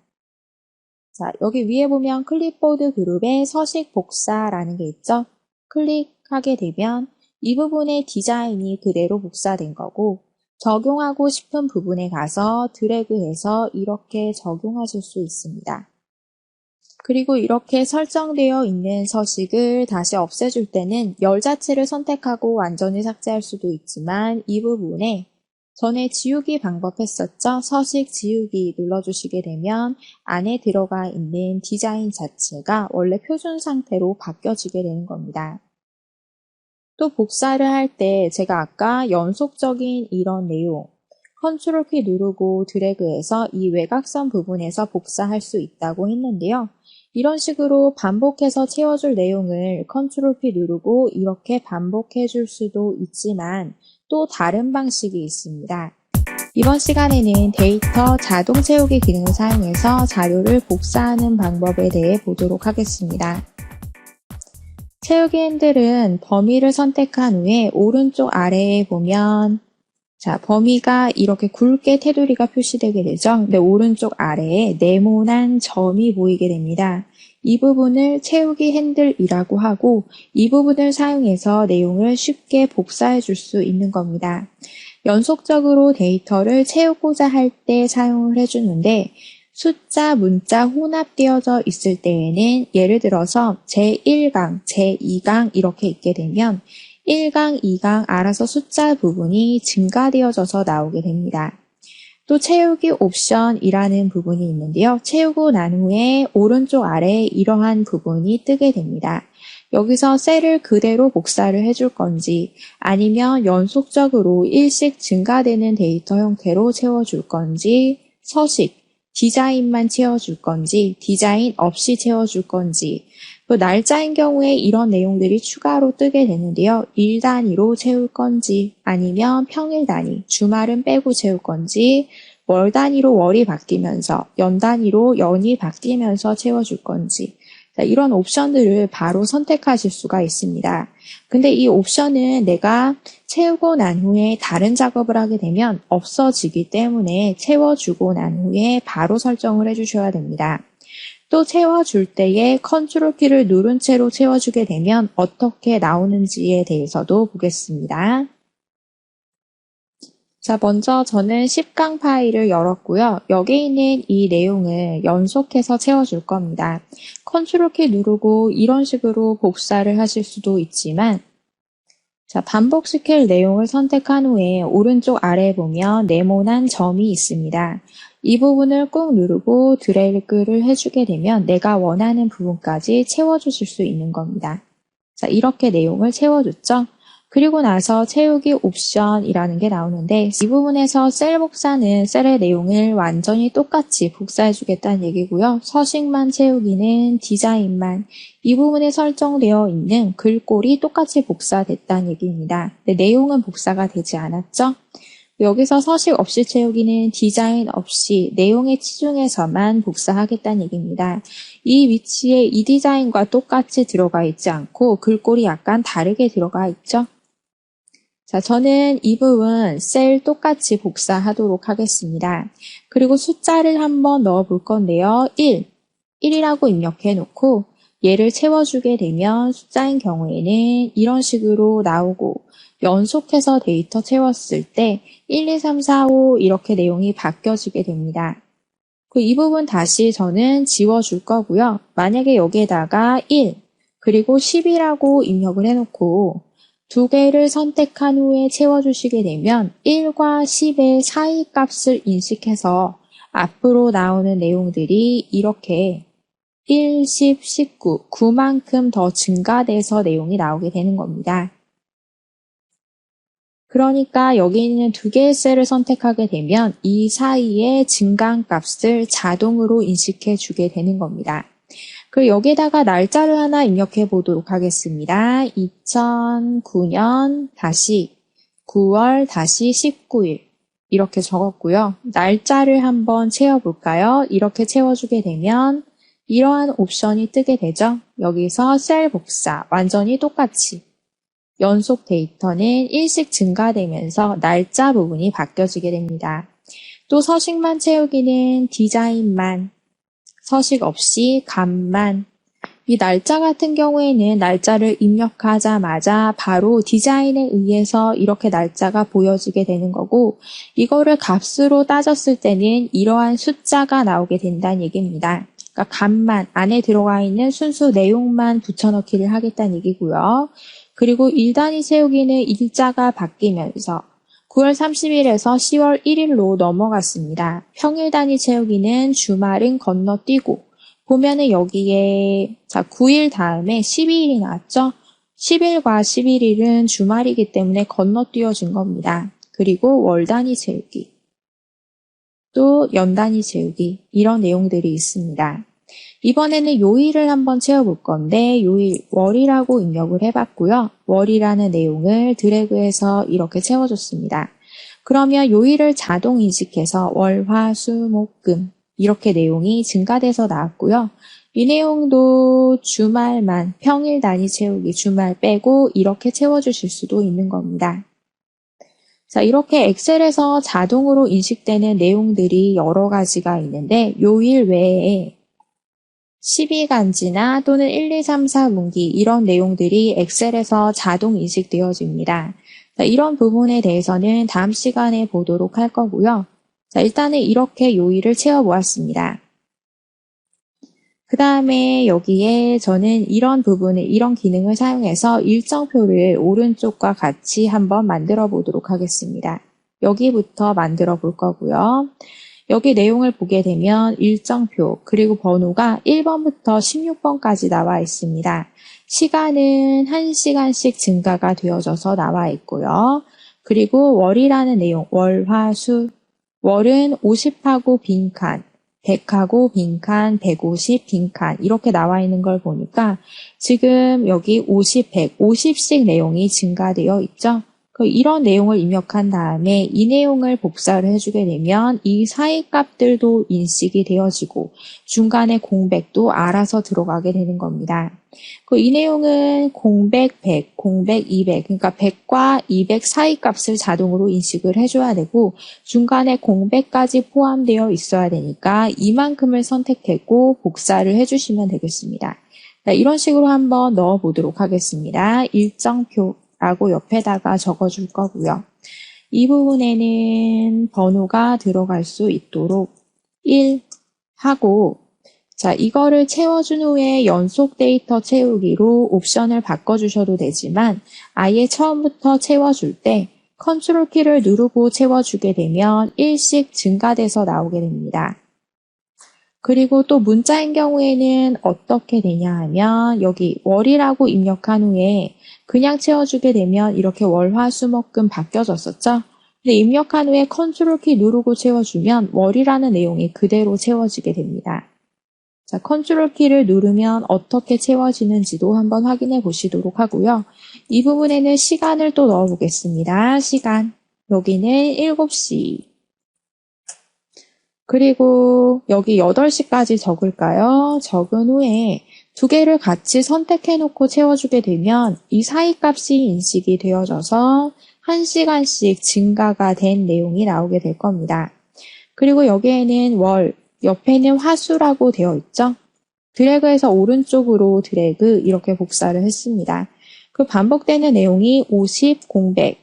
자, 여기 위에 보면 클립보드 그룹에 서식 복사라는 게 있죠. 클릭하게 되면 이 부분의 디자인이 그대로 복사된 거고 적용하고 싶은 부분에 가서 드래그해서 이렇게 적용하실 수 있습니다. 그리고 이렇게 설정되어 있는 서식을 다시 없애줄 때는 열 자체를 선택하고 완전히 삭제할 수도 있지만 이 부분에 전에 지우기 방법 했었죠? 서식 지우기 눌러주시게 되면 안에 들어가 있는 디자인 자체가 원래 표준 상태로 바뀌어지게 되는 겁니다. 또 복사를 할 때 제가 아까 연속적인 이런 내용, 컨트롤 키 누르고 드래그해서 이 외곽선 부분에서 복사할 수 있다고 했는데요. 이런 식으로 반복해서 채워줄 내용을 컨트롤 키 누르고 이렇게 반복해 줄 수도 있지만 또 다른 방식이 있습니다. 이번 시간에는 데이터 자동 채우기 기능을 사용해서 자료를 복사하는 방법에 대해 보도록 하겠습니다. 채우기 핸들은 범위를 선택한 후에 오른쪽 아래에 보면 범위가 이렇게 굵게 테두리가 표시되게 되죠. 근데 오른쪽 아래에 네모난 점이 보이게 됩니다. 이 부분을 채우기 핸들이라고 하고 이 부분을 사용해서 내용을 쉽게 복사해 줄 수 있는 겁니다. 연속적으로 데이터를 채우고자 할 때 사용을 해주는데 숫자, 문자 혼합되어져 있을 때에는 예를 들어서 제1강, 제2강 이렇게 있게 되면 1강, 2강 알아서 숫자 부분이 증가되어져서 나오게 됩니다. 또 채우기 옵션이라는 부분이 있는데요. 채우고 난 후에 오른쪽 아래에 이러한 부분이 뜨게 됩니다. 여기서 셀을 그대로 복사를 해줄 건지 아니면 연속적으로 일씩 증가되는 데이터 형태로 채워줄 건지 서식, 디자인만 채워줄 건지 디자인 없이 채워줄 건지 또 날짜인 경우에 이런 내용들이 추가로 뜨게 되는데요. 일 단위로 채울 건지 아니면 평일 단위, 주말은 빼고 채울 건지 월 단위로 월이 바뀌면서 연 단위로 연이 바뀌면서 채워줄 건지 이런 옵션들을 바로 선택하실 수가 있습니다. 근데 이 옵션은 내가 채우고 난 후에 다른 작업을 하게 되면 없어지기 때문에 채워주고 난 후에 바로 설정을 해주셔야 됩니다. 또 채워줄 때에 컨트롤 키를 누른 채로 채워주게 되면 어떻게 나오는지에 대해서도 보겠습니다. 먼저 저는 10강 파일을 열었고요. 여기 있는 이 내용을 연속해서 채워줄 겁니다. 컨트롤 키 누르고 이런 식으로 복사를 하실 수도 있지만 반복시킬 내용을 선택한 후에 오른쪽 아래에 보면 네모난 점이 있습니다. 이 부분을 꾹 누르고 드래그를 해주게 되면 내가 원하는 부분까지 채워주실 수 있는 겁니다. 이렇게 내용을 채워줬죠. 그리고 나서 채우기 옵션이라는 게 나오는데 이 부분에서 셀 복사는 셀의 내용을 완전히 똑같이 복사해주겠다는 얘기고요. 서식만 채우기는 디자인만 이 부분에 설정되어 있는 글꼴이 똑같이 복사됐다는 얘기입니다. 근데 내용은 복사가 되지 않았죠. 여기서 서식 없이 채우기는 디자인 없이 내용의 치중에서만 복사하겠다는 얘기입니다. 이 위치에 이 디자인과 똑같이 들어가 있지 않고 글꼴이 약간 다르게 들어가 있죠. 저는 이 부분 셀 똑같이 복사하도록 하겠습니다. 그리고 숫자를 한번 넣어 볼 건데요. 1이라고 입력해 놓고 얘를 채워주게 되면 숫자인 경우에는 이런 식으로 나오고 연속해서 데이터 채웠을 때 1, 2, 3, 4, 5 이렇게 내용이 바뀌어지게 됩니다. 이 부분 다시 저는 지워줄 거고요. 만약에 여기에다가 1 그리고 10이라고 입력을 해놓고 두 개를 선택한 후에 채워주시게 되면 1과 10의 사이 값을 인식해서 앞으로 나오는 내용들이 이렇게 1, 10, 19, 9만큼 더 증가돼서 내용이 나오게 되는 겁니다. 그러니까 여기 있는 두 개의 셀을 선택하게 되면 이 사이의 증가한 값을 자동으로 인식해 주게 되는 겁니다. 그리고 여기에다가 날짜를 하나 입력해 보도록 하겠습니다. 2009년 다시 9월 다시 19일 이렇게 적었고요. 날짜를 한번 채워볼까요? 이렇게 채워주게 되면 이러한 옵션이 뜨게 되죠. 여기서 셀 복사 완전히 똑같이 연속 데이터는 일씩 증가되면서 날짜 부분이 바뀌어지게 됩니다. 또 서식만 채우기는 디자인만, 서식 없이 값만. 이 날짜 같은 경우에는 날짜를 입력하자마자 바로 디자인에 의해서 이렇게 날짜가 보여지게 되는 거고 이거를 값으로 따졌을 때는 이러한 숫자가 나오게 된다는 얘기입니다. 그러니까 값만 안에 들어가 있는 순수 내용만 붙여넣기를 하겠다는 얘기고요. 그리고 일 단위 채우기는 일자가 바뀌면서 9월 30일에서 10월 1일로 넘어갔습니다. 평일 단위 채우기는 주말은 건너뛰고 보면은 여기에 9일 다음에 12일이 나왔죠. 10일과 11일은 주말이기 때문에 건너뛰어진 겁니다. 그리고 월 단위 채우기. 또 연 단위 채우기 이런 내용들이 있습니다. 이번에는 요일을 한번 채워볼 건데 요일 월이라고 입력을 해봤고요. 월이라는 내용을 드래그해서 이렇게 채워줬습니다. 그러면 요일을 자동 인식해서 월, 화, 수, 목, 금 이렇게 내용이 증가돼서 나왔고요. 이 내용도 주말만 평일 단위 채우기 주말 빼고 이렇게 채워주실 수도 있는 겁니다. 자, 이렇게 엑셀에서 자동으로 인식되는 내용들이 여러 가지가 있는데 요일 외에 12간지나 또는 1, 2, 3, 4분기 이런 내용들이 엑셀에서 자동 인식되어집니다. 자, 이런 부분에 대해서는 다음 시간에 보도록 할 거고요. 자, 일단은 이렇게 요일을 채워보았습니다. 그 다음에 여기에 저는 이런 부분을, 이런 기능을 사용해서 일정표를 오른쪽과 같이 한번 만들어 보도록 하겠습니다. 여기부터 만들어 볼 거고요. 여기 내용을 보게 되면 일정표, 그리고 번호가 1번부터 16번까지 나와 있습니다. 시간은 1시간씩 증가가 되어져서 나와 있고요. 그리고 월이라는 내용, 월, 화, 수. 월은 50하고 빈칸, 100하고 빈칸, 150 빈칸 이렇게 나와 있는 걸 보니까 지금 여기 50, 100, 50씩 내용이 증가되어 있죠. 이런 내용을 입력한 다음에 이 내용을 복사를 해주게 되면 이 사이 값들도 인식이 되어지고 중간에 공백도 알아서 들어가게 되는 겁니다. 이 내용은 공백 100, 공백 200, 그러니까 100과 200 사이 값을 자동으로 인식을 해줘야 되고 중간에 공백까지 포함되어 있어야 되니까 이만큼을 선택하고 복사를 해주시면 되겠습니다. 이런 식으로 한번 넣어 보도록 하겠습니다. 일정표라고 옆에다가 적어줄 거고요. 이 부분에는 번호가 들어갈 수 있도록 1 하고 자, 이거를 채워준 후에 연속 데이터 채우기로 옵션을 바꿔주셔도 되지만 아예 처음부터 채워줄 때 컨트롤 키를 누르고 채워주게 되면 1씩 증가돼서 나오게 됩니다. 그리고 또 문자인 경우에는 어떻게 되냐 하면 여기 월이라고 입력한 후에 그냥 채워주게 되면 이렇게 월, 화, 수, 목, 금 바뀌어졌었죠? 근데 입력한 후에 컨트롤 키 누르고 채워주면 월이라는 내용이 그대로 채워지게 됩니다. 자, 컨트롤 키를 누르면 어떻게 채워지는지도 한번 확인해 보시도록 하고요. 이 부분에는 시간을 또 넣어 보겠습니다. 시간. 여기는 7시. 그리고 여기 8시까지 적을까요? 적은 후에 두 개를 같이 선택해 놓고 채워주게 되면 이 사이 값이 인식이 되어져서 1시간씩 증가가 된 내용이 나오게 될 겁니다. 그리고 여기에는 월, 옆에는 화수라고 되어 있죠. 드래그해서 오른쪽으로 드래그 이렇게 복사를 했습니다. 그 반복되는 내용이 50, 공백,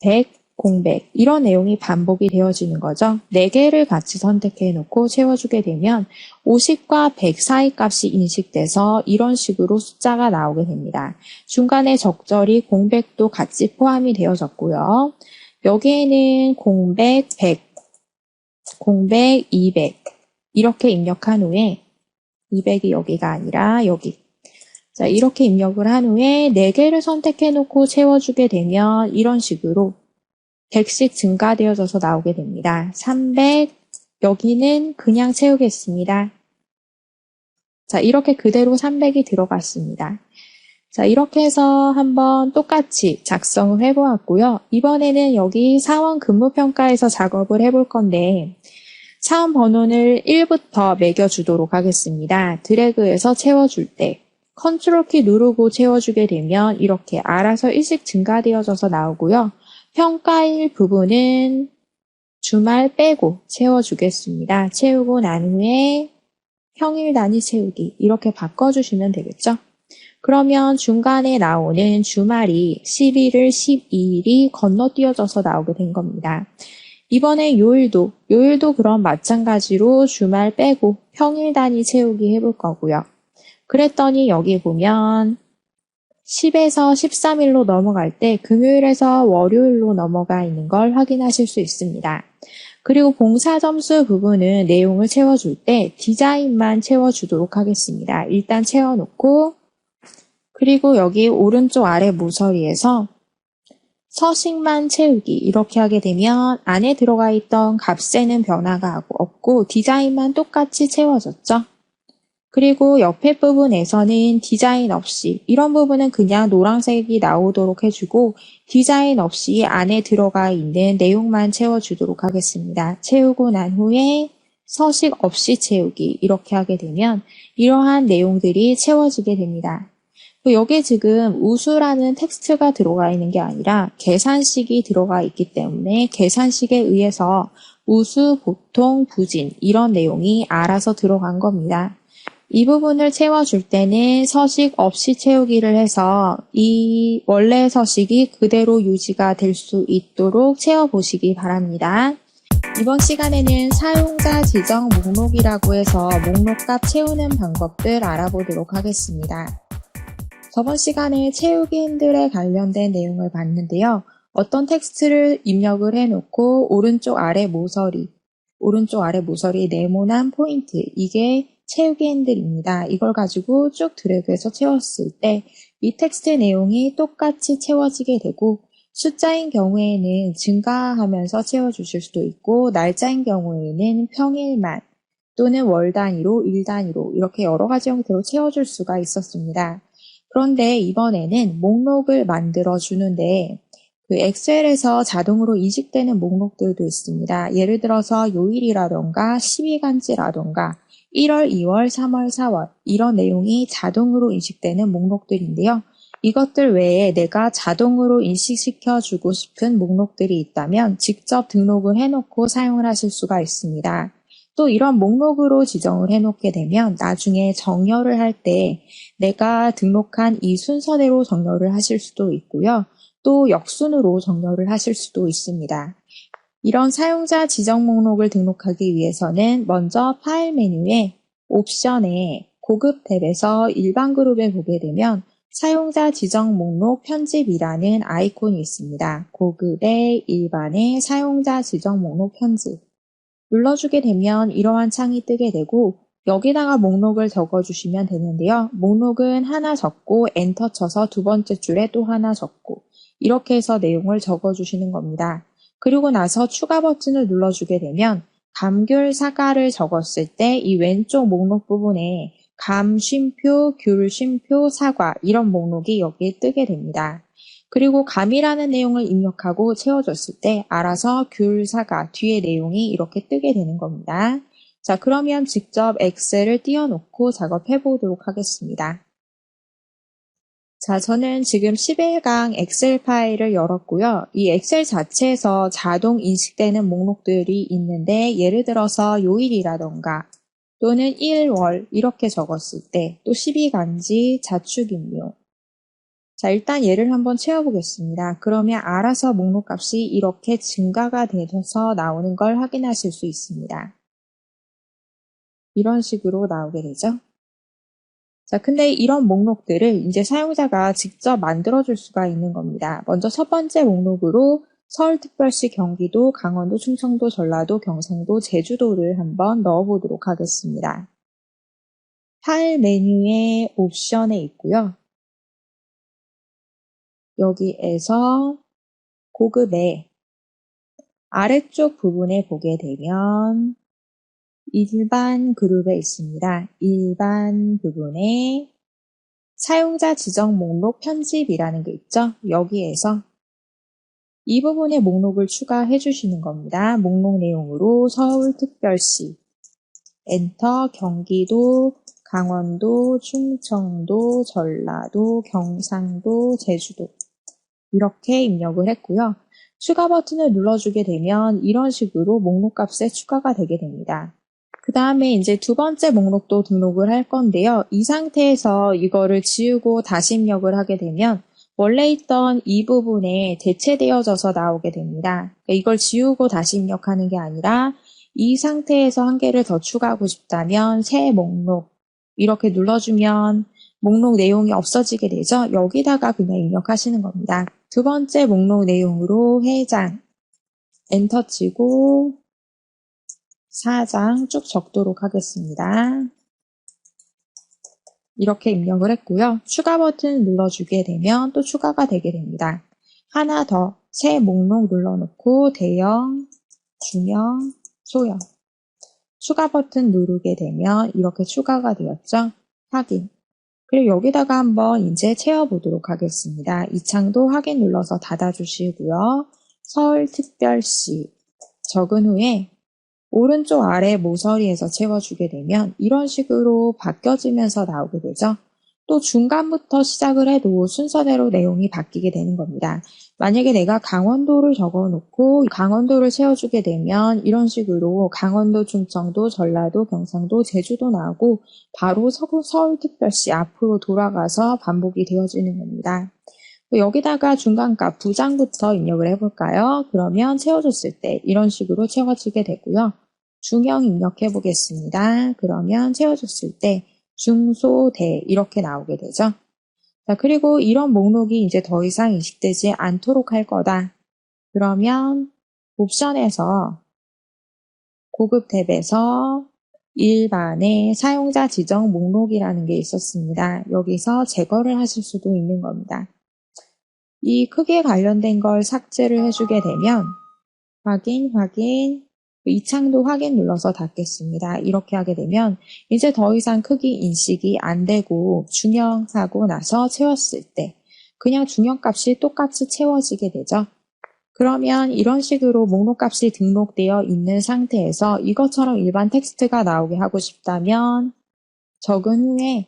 100, 공백 이런 내용이 반복이 되어지는 거죠. 4개를 같이 선택해 놓고 채워주게 되면 50과 100 사이 값이 인식돼서 이런 식으로 숫자가 나오게 됩니다. 중간에 적절히 공백도 같이 포함이 되어졌고요. 여기에는 공백 100, 공백 200 이렇게 입력한 후에 200이 여기가 아니라 여기 자 이렇게 입력을 한 후에 4개를 선택해 놓고 채워주게 되면 이런 식으로 100씩 증가되어져서 나오게 됩니다. 300 여기는 그냥 채우겠습니다. 자 이렇게 그대로 300이 들어갔습니다. 자 이렇게 해서 한번 똑같이 작성을 해보았고요. 이번에는 여기 사원 근무평가에서 작업을 해볼 건데 사원 번호를 1부터 매겨주도록 하겠습니다. 드래그해서 채워줄 때 컨트롤 키 누르고 채워주게 되면 이렇게 알아서 일씩 증가되어져서 나오고요. 평가일 부분은 주말 빼고 채워주겠습니다. 채우고 난 후에 평일 단위 채우기 이렇게 바꿔주시면 되겠죠. 그러면 중간에 나오는 주말이 11일, 12일이 건너뛰어져서 나오게 된 겁니다. 이번에 요일도 그럼 마찬가지로 주말 빼고 평일 단위 채우기 해볼 거고요. 그랬더니 여기 보면 10에서 13일로 넘어갈 때 금요일에서 월요일로 넘어가 있는 걸 확인하실 수 있습니다. 그리고 봉사 점수 부분은 내용을 채워줄 때 디자인만 채워주도록 하겠습니다. 일단 채워놓고 그리고 여기 오른쪽 아래 모서리에서 서식만 채우기 이렇게 하게 되면 안에 들어가 있던 값에는 변화가 없고 디자인만 똑같이 채워졌죠. 그리고 옆에 부분에서는 디자인 없이 이런 부분은 그냥 노란색이 나오도록 해주고 디자인 없이 안에 들어가 있는 내용만 채워주도록 하겠습니다. 채우고 난 후에 서식 없이 채우기 이렇게 하게 되면 이러한 내용들이 채워지게 됩니다. 여기에 지금 우수라는 텍스트가 들어가 있는 게 아니라 계산식이 들어가 있기 때문에 계산식에 의해서 우수, 보통, 부진 이런 내용이 알아서 들어간 겁니다. 이 부분을 채워줄 때는 서식 없이 채우기를 해서 이 원래 서식이 그대로 유지가 될 수 있도록 채워보시기 바랍니다. 이번 시간에는 사용자 지정 목록이라고 해서 목록값 채우는 방법들 알아보도록 하겠습니다. 저번 시간에 채우기 핸들에 관련된 내용을 봤는데요. 어떤 텍스트를 입력을 해놓고 오른쪽 아래 모서리 네모난 포인트 이게 채우기 핸들입니다. 이걸 가지고 쭉 드래그해서 채웠을 때 이 텍스트 내용이 똑같이 채워지게 되고 숫자인 경우에는 증가하면서 채워주실 수도 있고 날짜인 경우에는 평일만 또는 월 단위로, 일 단위로 이렇게 여러 가지 형태로 채워줄 수가 있었습니다. 그런데 이번에는 목록을 만들어 주는데 그 엑셀에서 자동으로 이식되는 목록들도 있습니다. 예를 들어서 요일이라던가 12간지라던가 1월, 2월, 3월, 4월 이런 내용이 자동으로 인식되는 목록들인데요. 이것들 외에 내가 자동으로 인식시켜주고 싶은 목록들이 있다면 직접 등록을 해놓고 사용을 하실 수가 있습니다. 또 이런 목록으로 지정을 해놓게 되면 나중에 정렬을 할 때 내가 등록한 이 순서대로 정렬을 하실 수도 있고요. 또 역순으로 정렬을 하실 수도 있습니다. 이런 사용자 지정 목록을 등록하기 위해서는 먼저 파일 메뉴에 옵션에 고급 탭에서 일반 그룹에 보게 되면 사용자 지정 목록 편집이라는 아이콘이 있습니다. 고급의 일반의 사용자 지정 목록 편집. 눌러주게 되면 이러한 창이 뜨게 되고 여기다가 목록을 적어주시면 되는데요. 목록은 하나 적고 엔터 쳐서 두 번째 줄에 또 하나 적고 이렇게 해서 내용을 적어주시는 겁니다. 그리고 나서 추가 버튼을 눌러주게 되면 감귤 사과를 적었을 때 이 왼쪽 목록 부분에 감, 쉼표, 귤, 쉼표, 사과 이런 목록이 여기에 뜨게 됩니다. 그리고 감이라는 내용을 입력하고 채워줬을 때 알아서 귤, 사과 뒤에 내용이 이렇게 뜨게 되는 겁니다. 자, 그러면 직접 엑셀을 띄워놓고 작업해 보도록 하겠습니다. 자, 저는 지금 11강 엑셀 파일을 열었고요. 이 엑셀 자체에서 자동 인식되는 목록들이 있는데 예를 들어서 요일이라던가 또는 1월 이렇게 적었을 때 또 12간지 자축인묘 자, 일단 얘를 한번 채워보겠습니다. 그러면 알아서 목록값이 이렇게 증가가 되셔서 나오는 걸 확인하실 수 있습니다. 이런 식으로 나오게 되죠. 자, 근데 이런 목록들을 이제 사용자가 직접 만들어줄 수가 있는 겁니다. 먼저 첫 번째 목록으로 서울특별시, 경기도, 강원도, 충청도, 전라도, 경상도, 제주도를 한번 넣어보도록 하겠습니다. 파일 메뉴의 옵션에 있고요. 여기에서 고급의 아래쪽 부분에 보게 되면 일반 그룹에 있습니다. 일반 부분에 사용자 지정 목록 편집이라는 게 있죠. 여기에서 이 부분에 목록을 추가해 주시는 겁니다. 목록 내용으로 서울특별시, 엔터, 경기도, 강원도, 충청도, 전라도, 경상도, 제주도 이렇게 입력을 했고요. 추가 버튼을 눌러주게 되면 이런 식으로 목록값에 추가가 되게 됩니다. 그 다음에 이제 두 번째 목록도 등록을 할 건데요. 이 상태에서 이거를 지우고 다시 입력을 하게 되면 원래 있던 이 부분에 대체되어져서 나오게 됩니다. 그러니까 이걸 지우고 다시 입력하는 게 아니라 이 상태에서 한 개를 더 추가하고 싶다면 새 목록 이렇게 눌러주면 목록 내용이 없어지게 되죠. 여기다가 그냥 입력하시는 겁니다. 두 번째 목록 내용으로 회장 엔터 치고 4장 쭉 적도록 하겠습니다. 이렇게 입력을 했고요. 추가 버튼 눌러주게 되면 또 추가가 되게 됩니다. 하나 더 새 목록 눌러놓고 대형, 중형, 소형. 추가 버튼 누르게 되면 이렇게 추가가 되었죠? 확인. 그리고 여기다가 한번 이제 채워보도록 하겠습니다. 이 창도 확인 눌러서 닫아주시고요. 서울특별시 적은 후에 오른쪽 아래 모서리에서 채워주게 되면 이런 식으로 바뀌어지면서 나오게 되죠. 또 중간부터 시작을 해도 순서대로 내용이 바뀌게 되는 겁니다. 만약에 내가 강원도를 적어놓고 강원도를 채워주게 되면 이런 식으로 강원도, 충청도, 전라도, 경상도, 제주도 나오고 바로 서울특별시 앞으로 돌아가서 반복이 되어지는 겁니다. 여기다가 중간값 2장부터 입력을 해볼까요? 그러면 채워줬을 때 이런 식으로 채워지게 되고요. 중형 입력해 보겠습니다. 그러면 채워줬을 때 중소, 대 이렇게 나오게 되죠. 자, 그리고 이런 목록이 이제 더 이상 인식되지 않도록 할 거다. 그러면 옵션에서 고급 탭에서 일반의 사용자 지정 목록이라는 게 있었습니다. 여기서 제거를 하실 수도 있는 겁니다. 이 크기에 관련된 걸 삭제를 해주게 되면 확인, 이 창도 확인 눌러서 닫겠습니다. 이렇게 하게 되면 이제 더 이상 크기 인식이 안 되고 중형하고 나서 채웠을 때 그냥 중형값이 똑같이 채워지게 되죠. 그러면 이런 식으로 목록값이 등록되어 있는 상태에서 이것처럼 일반 텍스트가 나오게 하고 싶다면 적은 후에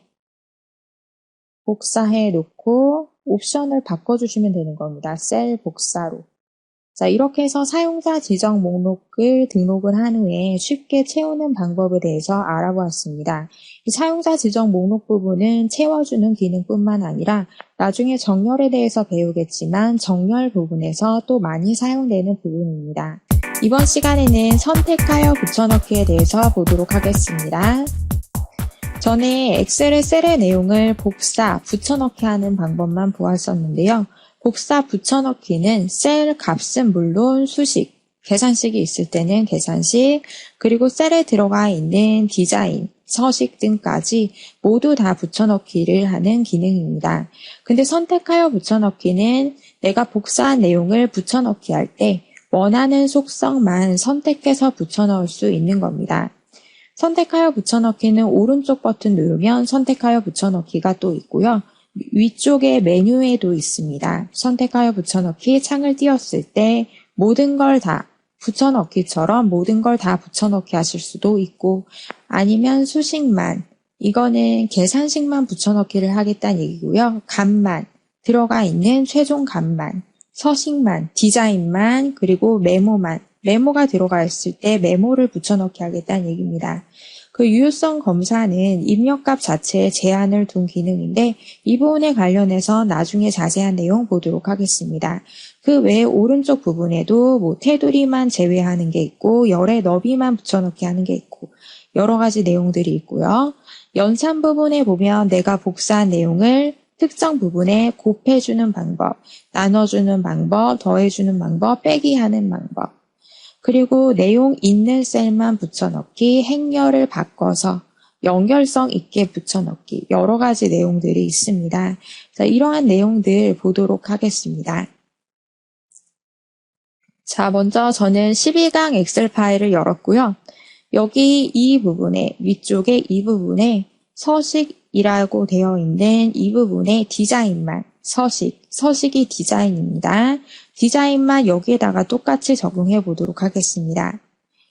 복사해 놓고 옵션을 바꿔주시면 되는 겁니다. 셀 복사로. 자, 이렇게 해서 사용자 지정 목록을 등록을 한 후에 쉽게 채우는 방법에 대해서 알아보았습니다. 이 사용자 지정 목록 부분은 채워주는 기능뿐만 아니라 나중에 정렬에 대해서 배우겠지만 정렬 부분에서 또 많이 사용되는 부분입니다. 이번 시간에는 선택하여 붙여넣기에 대해서 보도록 하겠습니다. 전에 엑셀의 셀의 내용을 복사, 붙여넣기 하는 방법만 보았었는데요. 복사, 붙여넣기는 셀 값은 물론 수식, 계산식이 있을 때는 계산식, 그리고 셀에 들어가 있는 디자인, 서식 등까지 모두 다 붙여넣기를 하는 기능입니다. 근데 선택하여 붙여넣기는 내가 복사한 내용을 붙여넣기 할 때 원하는 속성만 선택해서 붙여넣을 수 있는 겁니다. 선택하여 붙여넣기는 오른쪽 버튼 누르면 선택하여 붙여넣기가 또 있고요. 위쪽에 메뉴에도 있습니다. 선택하여 붙여넣기 창을 띄웠을 때 모든 걸 다 붙여넣기처럼 모든 걸 다 붙여넣기 하실 수도 있고 아니면 수식만, 이거는 계산식만 붙여넣기를 하겠다는 얘기고요. 값만, 들어가 있는 최종 값만, 서식만, 디자인만, 그리고 메모만, 메모가 들어가 있을 때 메모를 붙여넣기 하겠다는 얘기입니다. 그 유효성 검사는 입력값 자체에 제한을 둔 기능인데 이 부분에 관련해서 나중에 자세한 내용 보도록 하겠습니다. 그 외에 오른쪽 부분에도 뭐 테두리만 제외하는 게 있고 열의 너비만 붙여넣기 하는 게 있고 여러 가지 내용들이 있고요. 연산 부분에 보면 내가 복사한 내용을 특정 부분에 곱해주는 방법, 나눠주는 방법, 더해주는 방법, 빼기 하는 방법, 그리고 내용 있는 셀만 붙여넣기, 행렬을 바꿔서 연결성 있게 붙여넣기, 여러 가지 내용들이 있습니다. 자, 이러한 내용들 보도록 하겠습니다. 자, 먼저 저는 12강 엑셀 파일을 열었고요. 여기 이 부분에, 위쪽에 이 부분에 서식이라고 되어 있는 이 부분에 디자인만, 서식이 디자인입니다. 디자인만 여기에다가 똑같이 적용해 보도록 하겠습니다.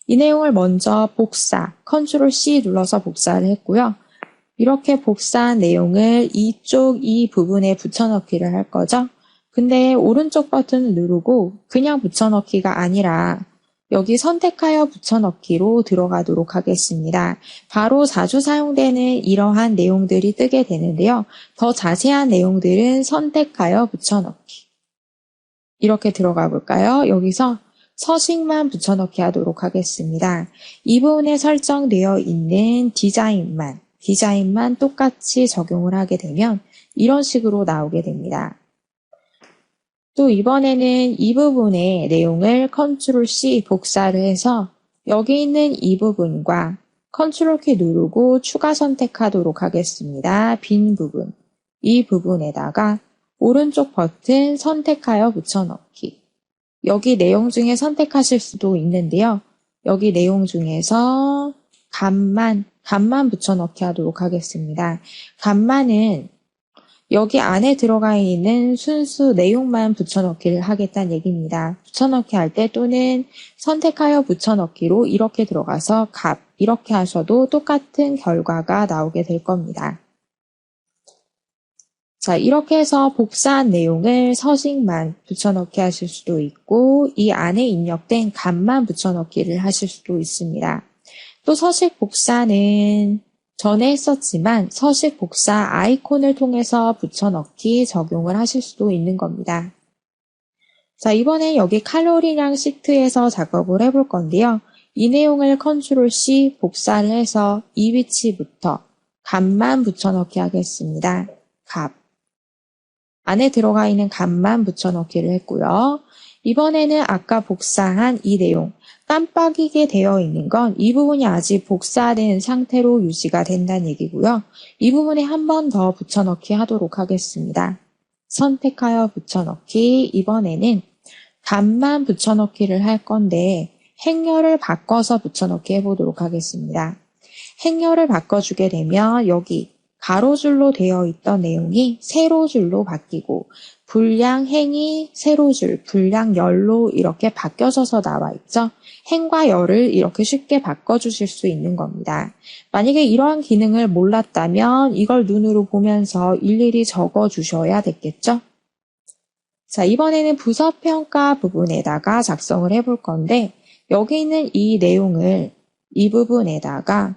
이 내용을 먼저 복사, 컨트롤 C 눌러서 복사를 했고요. 이렇게 복사한 내용을 이쪽 이 부분에 붙여넣기를 할 거죠. 근데 오른쪽 버튼을 누르고 그냥 붙여넣기가 아니라 여기 선택하여 붙여넣기로 들어가도록 하겠습니다. 바로 자주 사용되는 이러한 내용들이 뜨게 되는데요. 더 자세한 내용들은 선택하여 붙여넣기. 이렇게 들어가 볼까요? 여기서 서식만 붙여넣기 하도록 하겠습니다. 이 부분에 설정되어 있는 디자인만 똑같이 적용을 하게 되면 이런 식으로 나오게 됩니다. 또 이번에는 이 부분의 내용을 컨트롤 C 복사를 해서 여기 있는 이 부분과 컨트롤 키 누르고 추가 선택하도록 하겠습니다. 빈 부분, 이 부분에다가 오른쪽 버튼 선택하여 붙여넣기, 여기 내용 중에 선택하실 수도 있는데요. 여기 내용 중에서 값만 붙여넣기 하도록 하겠습니다. 값만은 여기 안에 들어가 있는 순수 내용만 붙여넣기를 하겠다는 얘기입니다. 붙여넣기 할 때 또는 선택하여 붙여넣기로 이렇게 들어가서 값 이렇게 하셔도 똑같은 결과가 나오게 될 겁니다. 자, 이렇게 해서 복사한 내용을 서식만 붙여넣기 하실 수도 있고 이 안에 입력된 값만 붙여넣기를 하실 수도 있습니다. 또 서식 복사는 전에 했었지만 서식 복사 아이콘을 통해서 붙여넣기 적용을 하실 수도 있는 겁니다. 자, 이번엔 여기 칼로리량 시트에서 작업을 해볼 건데요. 이 내용을 컨트롤 C 복사를 해서 이 위치부터 값만 붙여넣기 하겠습니다. 값. 안에 들어가 있는 값만 붙여넣기를 했고요. 이번에는 아까 복사한 이 내용, 깜빡이게 되어 있는 건 이 부분이 아직 복사된 상태로 유지가 된다는 얘기고요. 이 부분에 한 번 더 붙여넣기 하도록 하겠습니다. 선택하여 붙여넣기, 이번에는 값만 붙여넣기를 할 건데 행렬을 바꿔서 붙여넣기 해보도록 하겠습니다. 행렬을 바꿔주게 되면 여기 가로줄로 되어 있던 내용이 세로줄로 바뀌고 분량 행이 세로줄, 분량 열로 이렇게 바뀌어져서 나와 있죠. 행과 열을 이렇게 쉽게 바꿔주실 수 있는 겁니다. 만약에 이러한 기능을 몰랐다면 이걸 눈으로 보면서 일일이 적어주셔야 됐겠죠. 자, 이번에는 부서평가 부분에다가 작성을 해볼 건데 여기 있는 이 내용을 이 부분에다가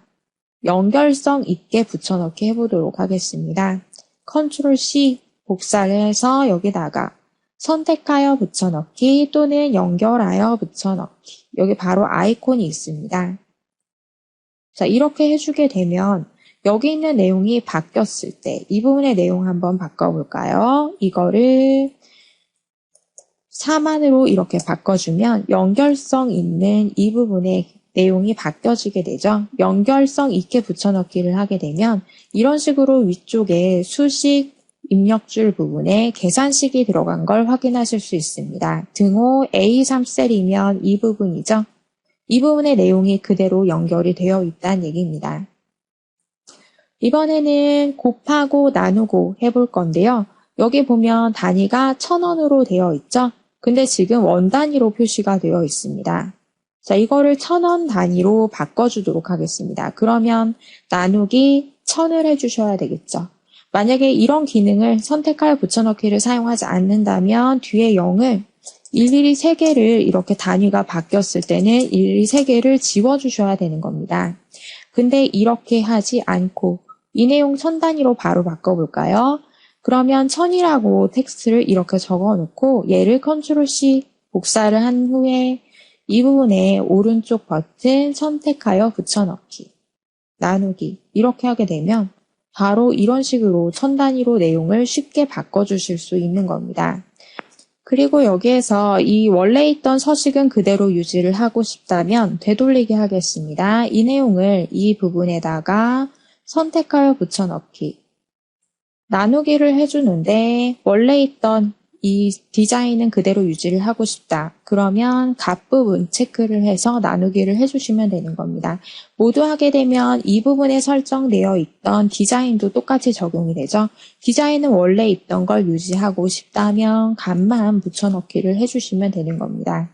연결성 있게 붙여넣기 해보도록 하겠습니다. 컨트롤 C 복사를 해서 여기다가 선택하여 붙여넣기 또는 연결하여 붙여넣기. 여기 바로 아이콘이 있습니다. 자, 이렇게 해주게 되면 여기 있는 내용이 바뀌었을 때 이 부분의 내용 한번 바꿔볼까요? 이거를 4만으로 이렇게 바꿔주면 연결성 있는 이 부분의 내용이 바뀌어지게 되죠. 연결성 있게 붙여넣기를 하게 되면 이런 식으로 위쪽에 수식 입력줄 부분에 계산식이 들어간 걸 확인하실 수 있습니다. 등호 A3셀이면 이 부분이죠. 이 부분의 내용이 그대로 연결이 되어 있다는 얘기입니다. 이번에는 곱하고 나누고 해볼 건데요. 여기 보면 단위가 1000원으로 되어 있죠. 근데 지금 원 단위로 표시가 되어 있습니다. 자, 이거를 1000원 단위로 바꿔주도록 하겠습니다. 그러면 나누기 1000을 해주셔야 되겠죠. 만약에 이런 기능을 선택하여 붙여넣기를 사용하지 않는다면 뒤에 0을 일일이 3개를 이렇게 단위가 바뀌었을 때는 일일이 3개를 지워주셔야 되는 겁니다. 근데 이렇게 하지 않고 이 내용 1000 단위로 바로 바꿔볼까요? 그러면 1000이라고 텍스트를 이렇게 적어놓고 얘를 컨트롤 C 복사를 한 후에 이 부분에 오른쪽 버튼 선택하여 붙여넣기, 나누기 이렇게 하게 되면 바로 이런 식으로 1000 단위로 내용을 쉽게 바꿔주실 수 있는 겁니다. 그리고 여기에서 이 원래 있던 서식은 그대로 유지를 하고 싶다면 되돌리게 하겠습니다. 이 내용을 이 부분에다가 선택하여 붙여넣기, 나누기를 해주는데 원래 있던 이 디자인은 그대로 유지를 하고 싶다. 그러면 값 부분 체크를 해서 나누기를 해주시면 되는 겁니다. 모두 하게 되면 이 부분에 설정되어 있던 디자인도 똑같이 적용이 되죠. 디자인은 원래 있던 걸 유지하고 싶다면 값만 붙여넣기를 해주시면 되는 겁니다.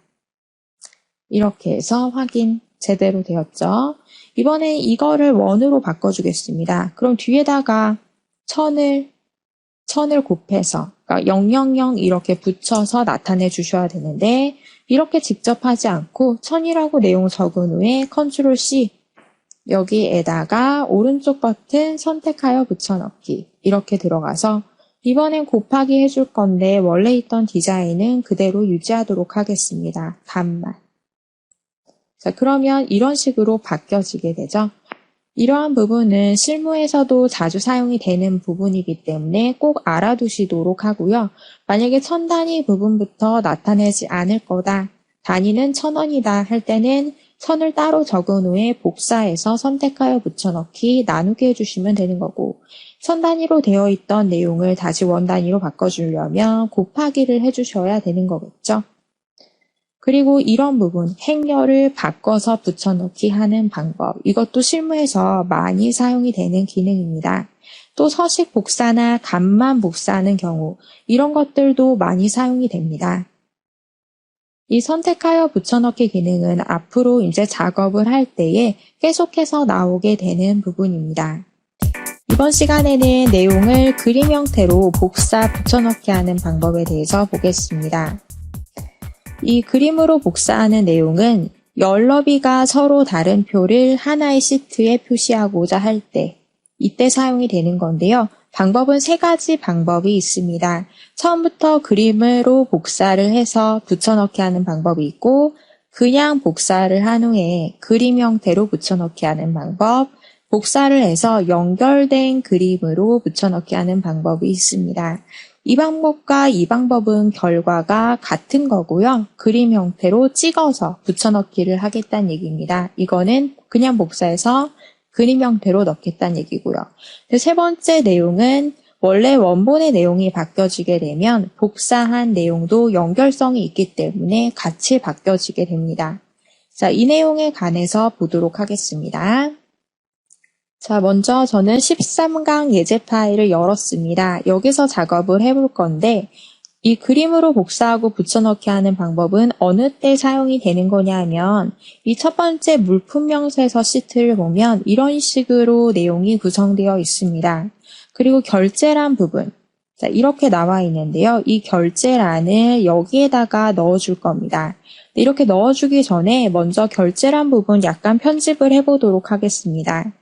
이렇게 해서 확인 제대로 되었죠. 이번엔 이거를 원으로 바꿔주겠습니다. 그럼 뒤에다가 1000을 곱해서 그러니까 000 이렇게 붙여서 나타내 주셔야 되는데 이렇게 직접 하지 않고 1000이라고 내용 적은 후에 컨트롤 C 여기에다가 오른쪽 버튼 선택하여 붙여넣기 이렇게 들어가서 이번엔 곱하기 해줄 건데 원래 있던 디자인은 그대로 유지하도록 하겠습니다. 값만. 자, 그러면 이런 식으로 바뀌어지게 되죠. 이러한 부분은 실무에서도 자주 사용이 되는 부분이기 때문에 꼭 알아두시도록 하고요. 만약에 1000 단위 부분부터 나타내지 않을 거다, 단위는 1000원이다 할 때는 1000을 따로 적은 후에 복사해서 선택하여 붙여넣기, 나누기 해주시면 되는 거고 1000 단위로 되어 있던 내용을 다시 원 단위로 바꿔주려면 곱하기를 해주셔야 되는 거겠죠. 그리고 이런 부분, 행렬을 바꿔서 붙여넣기 하는 방법. 이것도 실무에서 많이 사용이 되는 기능입니다. 또 서식 복사나 값만 복사하는 경우, 이런 것들도 많이 사용이 됩니다. 이 선택하여 붙여넣기 기능은 앞으로 이제 작업을 할 때에 계속해서 나오게 되는 부분입니다. 이번 시간에는 내용을 그림 형태로 복사, 붙여넣기 하는 방법에 대해서 보겠습니다. 이 그림으로 복사하는 내용은 열너비가 서로 다른 표를 하나의 시트에 표시하고자 할 때, 이때 사용이 되는 건데요. 방법은 3가지 방법이 있습니다. 처음부터 그림으로 복사를 해서 붙여넣기 하는 방법이 있고, 그냥 복사를 한 후에 그림 형태로 붙여넣기 하는 방법, 복사를 해서 연결된 그림으로 붙여넣기 하는 방법이 있습니다. 이 방법과 이 방법은 결과가 같은 거고요. 그림 형태로 찍어서 붙여넣기를 하겠다는 얘기입니다. 이거는 그냥 복사해서 그림 형태로 넣겠다는 얘기고요. 3번째 내용은 원래 원본의 내용이 바뀌어지게 되면 복사한 내용도 연결성이 있기 때문에 같이 바뀌어지게 됩니다. 자, 이 내용에 관해서 보도록 하겠습니다. 자, 먼저 저는 13강 예제 파일을 열었습니다. 여기서 작업을 해볼 건데 이 그림으로 복사하고 붙여넣기 하는 방법은 어느 때 사용이 되는 거냐 하면 이 첫 번째 물품 명세서 시트를 보면 이런 식으로 내용이 구성되어 있습니다. 그리고 결제란 부분, 자, 이렇게 나와 있는데요. 이 결제란을 여기에다가 넣어줄 겁니다. 이렇게 넣어주기 전에 먼저 결제란 부분 약간 편집을 해보도록 하겠습니다.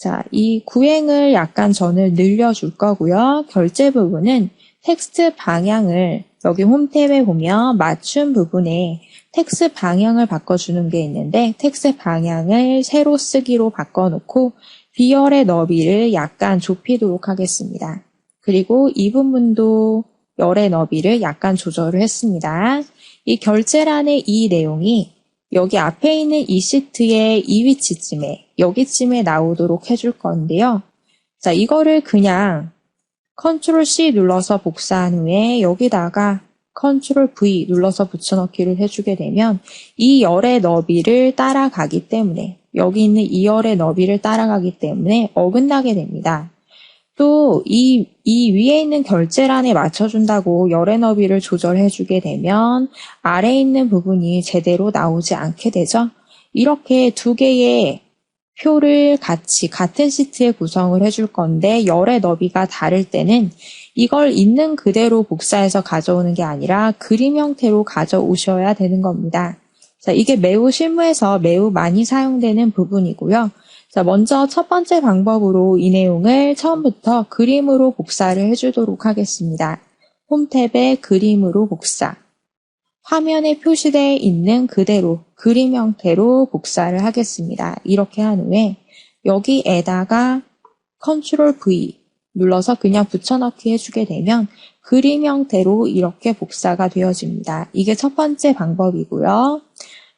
자, 이 구행을 약간 저는 늘려줄 거고요. 결제 부분은 텍스트 방향을 여기 홈 탭에 보면 맞춤 부분에 텍스트 방향을 바꿔주는 게 있는데 텍스트 방향을 세로 쓰기로 바꿔놓고 비열의 너비를 약간 좁히도록 하겠습니다. 그리고 이 부분도 열의 너비를 약간 조절을 했습니다. 이 결제란의 이 내용이 여기 앞에 있는 이 시트의 이 위치쯤에 여기쯤에 나오도록 해줄 건데요. 자, 이거를 그냥 컨트롤 C 눌러서 복사한 후에 여기다가 컨트롤 V 눌러서 붙여넣기를 해주게 되면 이 열의 너비를 따라가기 때문에 여기 있는 이 열의 너비를 따라가기 때문에 어긋나게 됩니다. 또 이 위에 있는 결제란에 맞춰준다고 열의 너비를 조절해주게 되면 아래에 있는 부분이 제대로 나오지 않게 되죠. 이렇게 2개의 표를 같은 시트에 구성을 해줄 건데 열의 너비가 다를 때는 이걸 있는 그대로 복사해서 가져오는 게 아니라 그림 형태로 가져오셔야 되는 겁니다. 자, 이게 매우 실무에서 매우 많이 사용되는 부분이고요. 자, 먼저 첫 번째 방법으로 이 내용을 처음부터 그림으로 복사를 해주도록 하겠습니다. 홈 탭에 그림으로 복사. 화면에 표시되어 있는 그대로 그림 형태로 복사를 하겠습니다. 이렇게 한 후에 여기에다가 컨트롤 V 눌러서 그냥 붙여넣기 해주게 되면 그림 형태로 이렇게 복사가 되어집니다. 이게 첫 번째 방법이고요.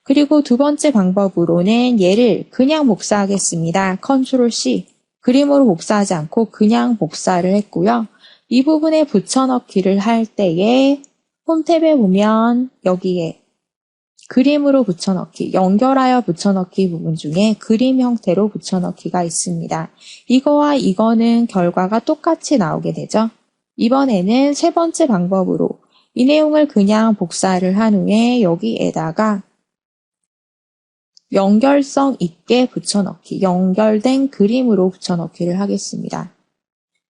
그리고 두 번째 방법으로는 얘를 그냥 복사하겠습니다. 컨트롤 C 그림으로 복사하지 않고 그냥 복사를 했고요. 이 부분에 붙여넣기를 할 때에 홈 탭에 보면 여기에 그림으로 붙여넣기, 연결하여 붙여넣기 부분 중에 그림 형태로 붙여넣기가 있습니다. 이거와 이거는 결과가 똑같이 나오게 되죠. 이번에는 3번째 방법으로 이 내용을 그냥 복사를 한 후에 여기에다가 연결성 있게 붙여넣기, 연결된 그림으로 붙여넣기를 하겠습니다.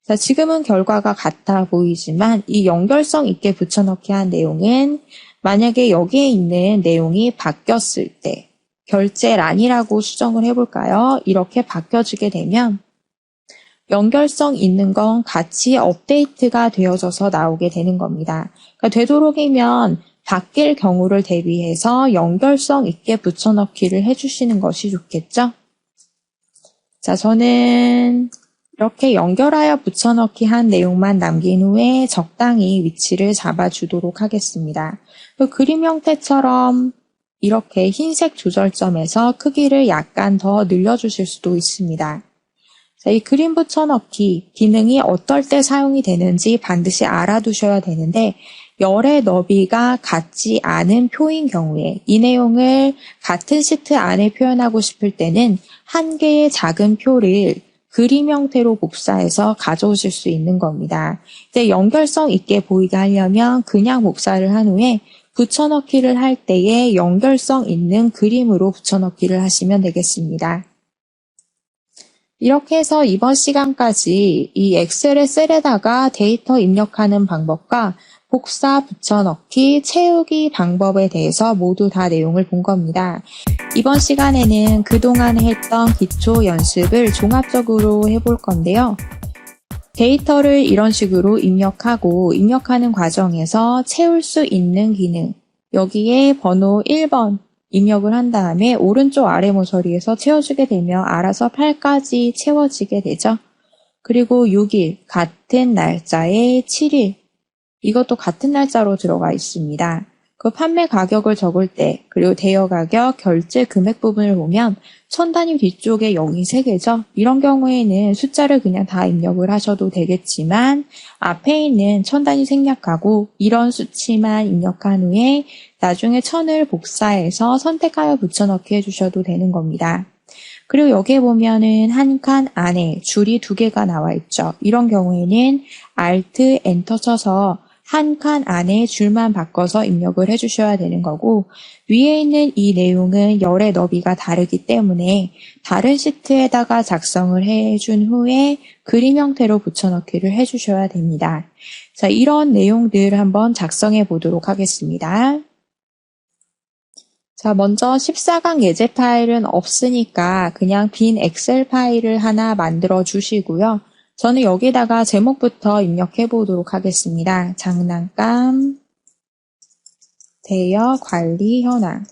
자, 지금은 결과가 같아 보이지만 이 연결성 있게 붙여넣기 한 내용은 만약에 여기에 있는 내용이 바뀌었을 때 결제란이라고 수정을 해볼까요? 이렇게 바뀌어지게 되면 연결성 있는 건 같이 업데이트가 되어져서 나오게 되는 겁니다. 그러니까 되도록이면 바뀔 경우를 대비해서 연결성 있게 붙여넣기를 해주시는 것이 좋겠죠? 자, 저는 이렇게 연결하여 붙여넣기 한 내용만 남긴 후에 적당히 위치를 잡아주도록 하겠습니다. 그림 형태처럼 이렇게 흰색 조절점에서 크기를 약간 더 늘려주실 수도 있습니다. 자, 이 그림 붙여넣기 기능이 어떨 때 사용이 되는지 반드시 알아두셔야 되는데 열의 너비가 같지 않은 표인 경우에 이 내용을 같은 시트 안에 표현하고 싶을 때는 한 개의 작은 표를 그림 형태로 복사해서 가져오실 수 있는 겁니다. 이제 연결성 있게 보이게 하려면 그냥 복사를 한 후에 붙여넣기를 할 때에 연결성 있는 그림으로 붙여넣기를 하시면 되겠습니다. 이렇게 해서 이번 시간까지 이 엑셀의 셀에다가 데이터 입력하는 방법과 복사, 붙여넣기, 채우기 방법에 대해서 모두 다 내용을 본 겁니다. 이번 시간에는 그동안 했던 기초 연습을 종합적으로 해볼 건데요. 데이터를 이런 식으로 입력하고 입력하는 과정에서 채울 수 있는 기능, 여기에 번호 1번 입력을 한 다음에 오른쪽 아래 모서리에서 채워주게 되면 알아서 8까지 채워지게 되죠. 그리고 6일, 같은 날짜에 7일, 이것도 같은 날짜로 들어가 있습니다. 그 판매 가격을 적을 때, 그리고 대여 가격, 결제 금액 부분을 보면 천 단위 뒤쪽에 0이 3개죠. 이런 경우에는 숫자를 그냥 다 입력을 하셔도 되겠지만 앞에 있는 천 단위 생략하고 이런 수치만 입력한 후에 나중에 천을 복사해서 선택하여 붙여넣기 해주셔도 되는 겁니다. 그리고 여기에 보면은 한 칸 안에 줄이 2개가 나와 있죠. 이런 경우에는 Alt, Enter 쳐서 한 칸 안에 줄만 바꿔서 입력을 해주셔야 되는 거고, 위에 있는 이 내용은 열의 너비가 다르기 때문에 다른 시트에다가 작성을 해준 후에 그림 형태로 붙여넣기를 해주셔야 됩니다. 자, 이런 내용들 한번 작성해 보도록 하겠습니다. 자, 먼저 14강 예제 파일은 없으니까 그냥 빈 엑셀 파일을 하나 만들어 주시고요. 저는 여기다가 제목부터 입력해 보도록 하겠습니다. 장난감, 대여, 관리, 현황.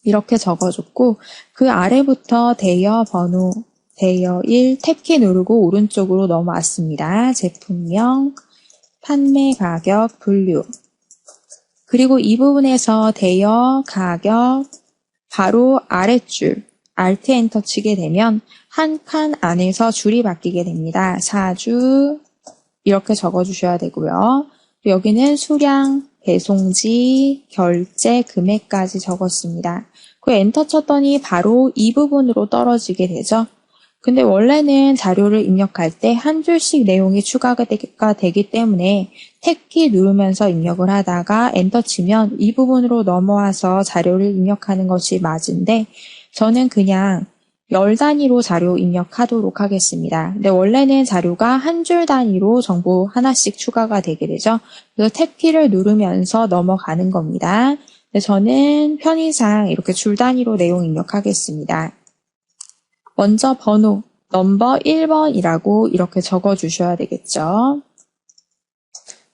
이렇게 적어줬고, 그 아래부터 대여 번호, 대여 1, 탭키 누르고 오른쪽으로 넘어왔습니다. 제품명, 판매 가격, 분류. 그리고 이 부분에서 대여, 가격, 바로 아랫줄, Alt 엔터 치게 되면 한 칸 안에서 줄이 바뀌게 됩니다. 사주 이렇게 적어주셔야 되고요. 여기는 수량, 배송지, 결제, 금액까지 적었습니다. 그 엔터 쳤더니 바로 이 부분으로 떨어지게 되죠. 근데 원래는 자료를 입력할 때 한 줄씩 내용이 추가가 되기 때문에 탭키 누르면서 입력을 하다가 엔터 치면 이 부분으로 넘어와서 자료를 입력하는 것이 맞은데 저는 그냥 열 단위로 자료 입력하도록 하겠습니다. 근데 원래는 자료가 한 줄 단위로 정보 하나씩 추가가 되게 되죠. 그래서 탭키를 누르면서 넘어가는 겁니다. 근데 저는 편의상 이렇게 줄 단위로 내용 입력하겠습니다. 먼저 번호, 넘버 1번이라고 이렇게 적어주셔야 되겠죠.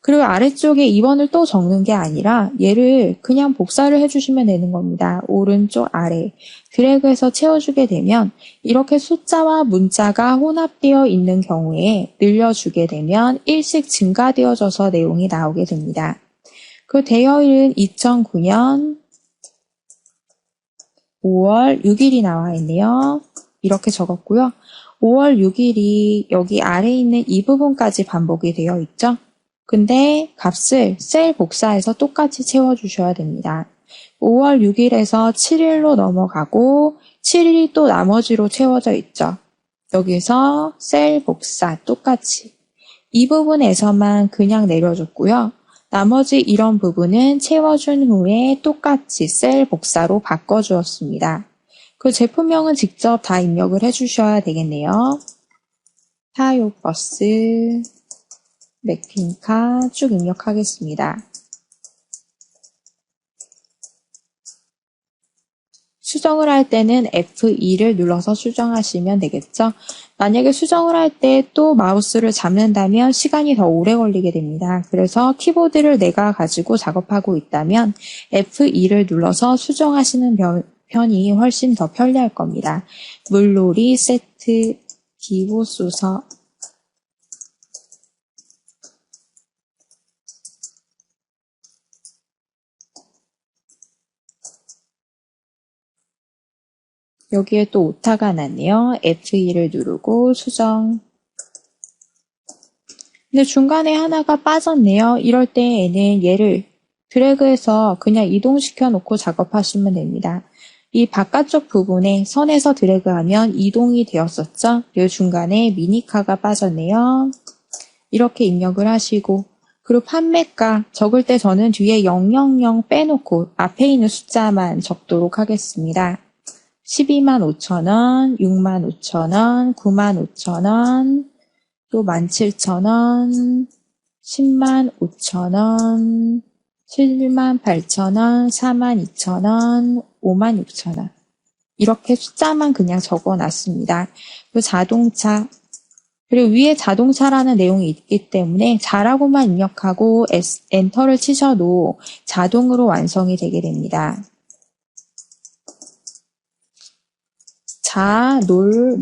그리고 아래쪽에 2번을 또 적는 게 아니라 얘를 그냥 복사를 해주시면 되는 겁니다. 오른쪽 아래 드래그해서 채워주게 되면 이렇게 숫자와 문자가 혼합되어 있는 경우에 늘려주게 되면 일씩 증가되어져서 내용이 나오게 됩니다. 그 대여일은 2009년 5월 6일이 나와 있네요. 이렇게 적었고요. 5월 6일이 여기 아래에 있는 이 부분까지 반복이 되어 있죠. 근데 값을 셀 복사해서 똑같이 채워주셔야 됩니다. 5월 6일에서 7일로 넘어가고 7일이 또 나머지로 채워져 있죠. 여기서 셀 복사 똑같이 이 부분에서만 그냥 내려줬고요. 나머지 이런 부분은 채워준 후에 똑같이 셀 복사로 바꿔주었습니다. 그 제품명은 직접 다 입력을 해주셔야 되겠네요. 타요버스, 맥퀸카 쭉 입력하겠습니다. 수정을 할 때는 F2를 눌러서 수정하시면 되겠죠. 만약에 수정을 할 때 또 마우스를 잡는다면 시간이 더 오래 걸리게 됩니다. 그래서 키보드를 내가 가지고 작업하고 있다면 F2를 눌러서 수정하시는 편이 훨씬 더 편리할 겁니다. 물놀이 세트, 기호수서, 여기에 또 오타가 났네요. F2를 누르고 수정. 근데 중간에 하나가 빠졌네요. 이럴 때에는 얘를 드래그해서 그냥 이동시켜 놓고 작업하시면 됩니다. 이 바깥쪽 부분에 선에서 드래그하면 이동이 되었었죠. 이 중간에 미니카가 빠졌네요. 이렇게 입력을 하시고, 그리고 판매가 적을 때 저는 뒤에 000 빼놓고 앞에 있는 숫자만 적도록 하겠습니다. 125,000원, 65,000원, 95,000원, 또 17,000원, 105,000원, 78,000원, 42,000원, 56,000원. 이렇게 숫자만 그냥 적어놨습니다. 그 자동차, 그리고 위에 자동차라는 내용이 있기 때문에 자라고만 입력하고 엔터를 치셔도 자동으로 완성이 되게 됩니다. 놀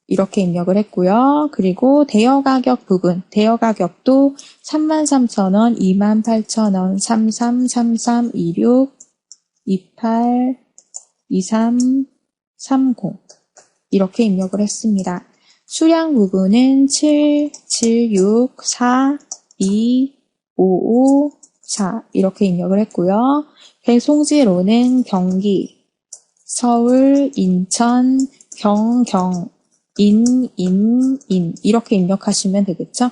이렇게 입력을 했고요. 그리고 대여 가격 부분, 대여 가격도 33,000원, 28,000원, 33, 33, 26, 28, 23, 30 이렇게 입력을 했습니다. 수량 부분은 7, 7, 6, 4, 2, 5, 5, 4 이렇게 입력을 했고요. 배송지로는 경기, 서울, 인천, 경 인 이렇게 입력하시면 되겠죠?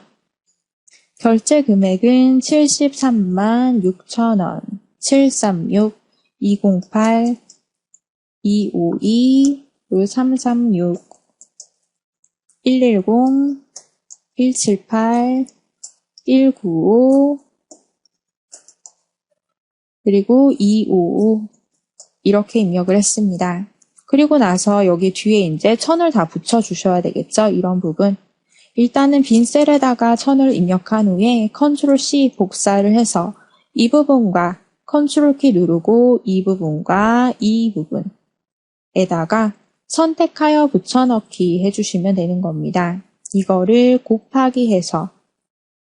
결제 금액은 73만 6천원, 736, 208, 252, 336, 110, 178, 195, 그리고 255 이렇게 입력을 했습니다. 그리고 나서 여기 뒤에 이제 천을 다 붙여주셔야 되겠죠? 이런 부분. 일단은 빈 셀에다가 천을 입력한 후에 컨트롤 C 복사를 해서 이 부분과 컨트롤 키 누르고 이 부분과 이 부분에다가 선택하여 붙여넣기 해주시면 되는 겁니다. 이거를 곱하기 해서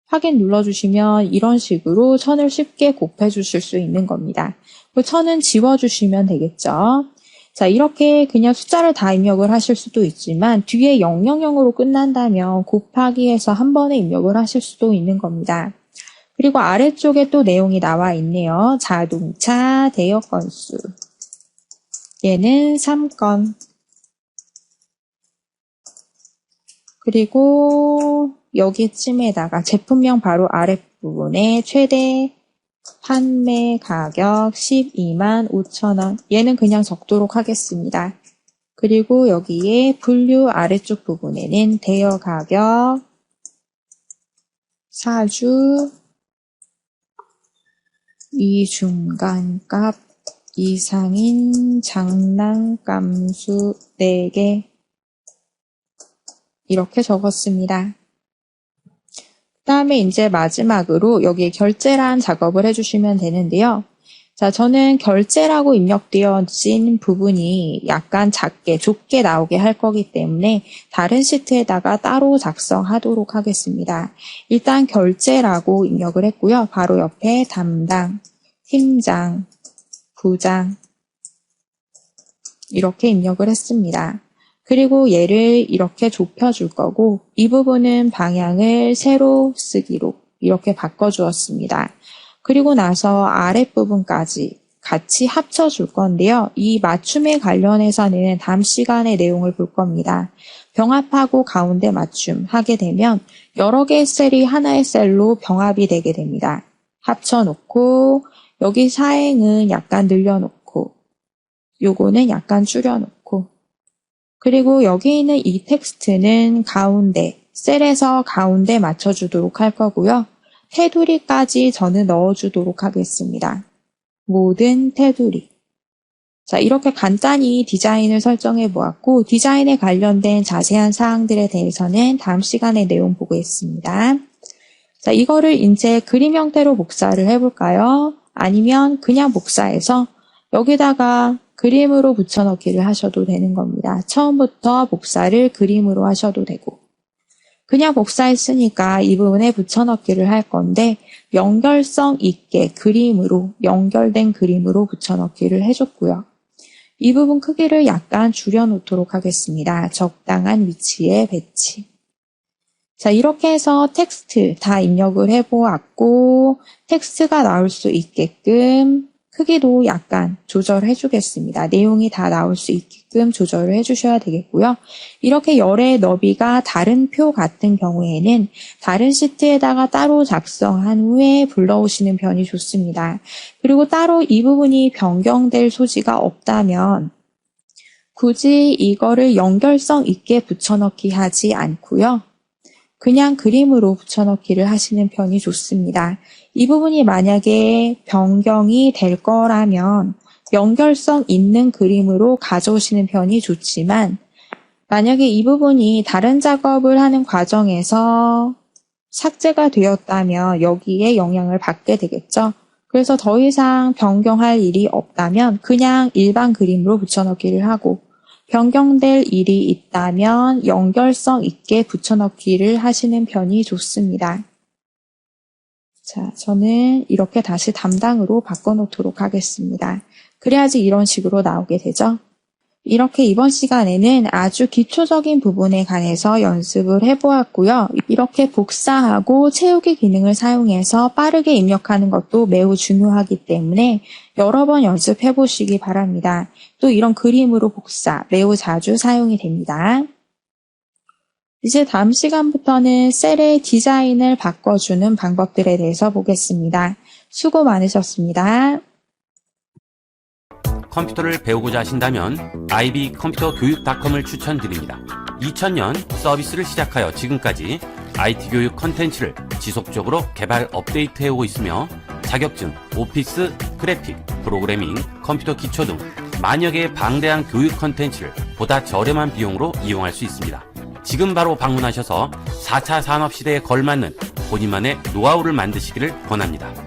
확인 눌러주시면 이런 식으로 천을 쉽게 곱해 주실 수 있는 겁니다. 그 천은 지워주시면 되겠죠. 자, 이렇게 그냥 숫자를 다 입력을 하실 수도 있지만 뒤에 000으로 끝난다면 곱하기 해서 한 번에 입력을 하실 수도 있는 겁니다. 그리고 아래쪽에 또 내용이 나와 있네요. 자동차 대여 건수. 얘는 3건. 그리고 여기쯤에다가 제품명 바로 아랫부분에 최대 판매 가격 12만 5천원. 얘는 그냥 적도록 하겠습니다. 그리고 여기에 분류 아래쪽 부분에는 대여 가격, 사주, 이 중간값, 이상인 장난감수 4개 이렇게 적었습니다. 그 다음에 이제 마지막으로 여기 결제란 작업을 해주시면 되는데요. 자, 저는 결제라고 입력되어진 부분이 약간 작게, 좁게 나오게 할 거기 때문에 다른 시트에다가 따로 작성하도록 하겠습니다. 일단 결제라고 입력을 했고요. 바로 옆에 담당, 팀장, 부장 이렇게 입력을 했습니다. 그리고 얘를 이렇게 좁혀줄 거고 이 부분은 방향을 세로 쓰기로 이렇게 바꿔주었습니다. 그리고 나서 아랫부분까지 같이 합쳐줄 건데요. 이 맞춤에 관련해서는 다음 시간에 내용을 볼 겁니다. 병합하고 가운데 맞춤 하게 되면 여러 개의 셀이 하나의 셀로 병합이 되게 됩니다. 합쳐놓고 여기 사행은 약간 늘려놓고 요거는 약간 줄여놓고 그리고 여기 있는 이 텍스트는 가운데, 셀에서 가운데 맞춰주도록 할 거고요. 테두리까지 저는 넣어주도록 하겠습니다. 모든 테두리. 자, 이렇게 간단히 디자인을 설정해 보았고, 디자인에 관련된 자세한 사항들에 대해서는 다음 시간에 내용 보겠습니다. 자, 이거를 이제 그림 형태로 복사를 해볼까요? 아니면 그냥 복사해서 여기다가 그림으로 붙여넣기를 하셔도 되는 겁니다. 처음부터 복사를 그림으로 하셔도 되고 그냥 복사했으니까 이 부분에 붙여넣기를 할 건데 연결성 있게 그림으로 연결된 그림으로 붙여넣기를 해줬고요. 이 부분 크기를 약간 줄여놓도록 하겠습니다. 적당한 위치에 배치. 자, 이렇게 해서 텍스트 다 입력을 해보았고, 텍스트가 나올 수 있게끔 크기도 약간 조절해 주겠습니다. 내용이 다 나올 수 있게끔 조절을 해 주셔야 되겠고요. 이렇게 열의 너비가 다른 표 같은 경우에는 다른 시트에다가 따로 작성한 후에 불러오시는 편이 좋습니다. 그리고 따로 이 부분이 변경될 소지가 없다면 굳이 이거를 연결성 있게 붙여넣기 하지 않고요. 그냥 그림으로 붙여넣기를 하시는 편이 좋습니다. 이 부분이 만약에 변경이 될 거라면 연결성 있는 그림으로 가져오시는 편이 좋지만 만약에 이 부분이 다른 작업을 하는 과정에서 삭제가 되었다면 여기에 영향을 받게 되겠죠. 그래서 더 이상 변경할 일이 없다면 그냥 일반 그림으로 붙여넣기를 하고 변경될 일이 있다면 연결성 있게 붙여넣기를 하시는 편이 좋습니다. 자, 저는 이렇게 다시 담당으로 바꿔놓도록 하겠습니다. 그래야지 이런 식으로 나오게 되죠. 이렇게 이번 시간에는 아주 기초적인 부분에 관해서 연습을 해보았고요. 이렇게 복사하고 채우기 기능을 사용해서 빠르게 입력하는 것도 매우 중요하기 때문에 여러 번 연습해 보시기 바랍니다. 또 이런 그림으로 복사 매우 자주 사용이 됩니다. 이제 다음 시간부터는 셀의 디자인을 바꿔주는 방법들에 대해서 보겠습니다. 수고 많으셨습니다. 컴퓨터를 배우고자 하신다면 ib컴퓨터교육.com을 추천드립니다. 2000년 서비스를 시작하여 지금까지 IT 교육 컨텐츠를 지속적으로 개발 업데이트해오고 있으며 자격증, 오피스, 그래픽, 프로그래밍, 컴퓨터 기초 등 만여 개의 방대한 교육 컨텐츠를 보다 저렴한 비용으로 이용할 수 있습니다. 지금 바로 방문하셔서 4차 산업시대에 걸맞는 본인만의 노하우를 만드시기를 권합니다.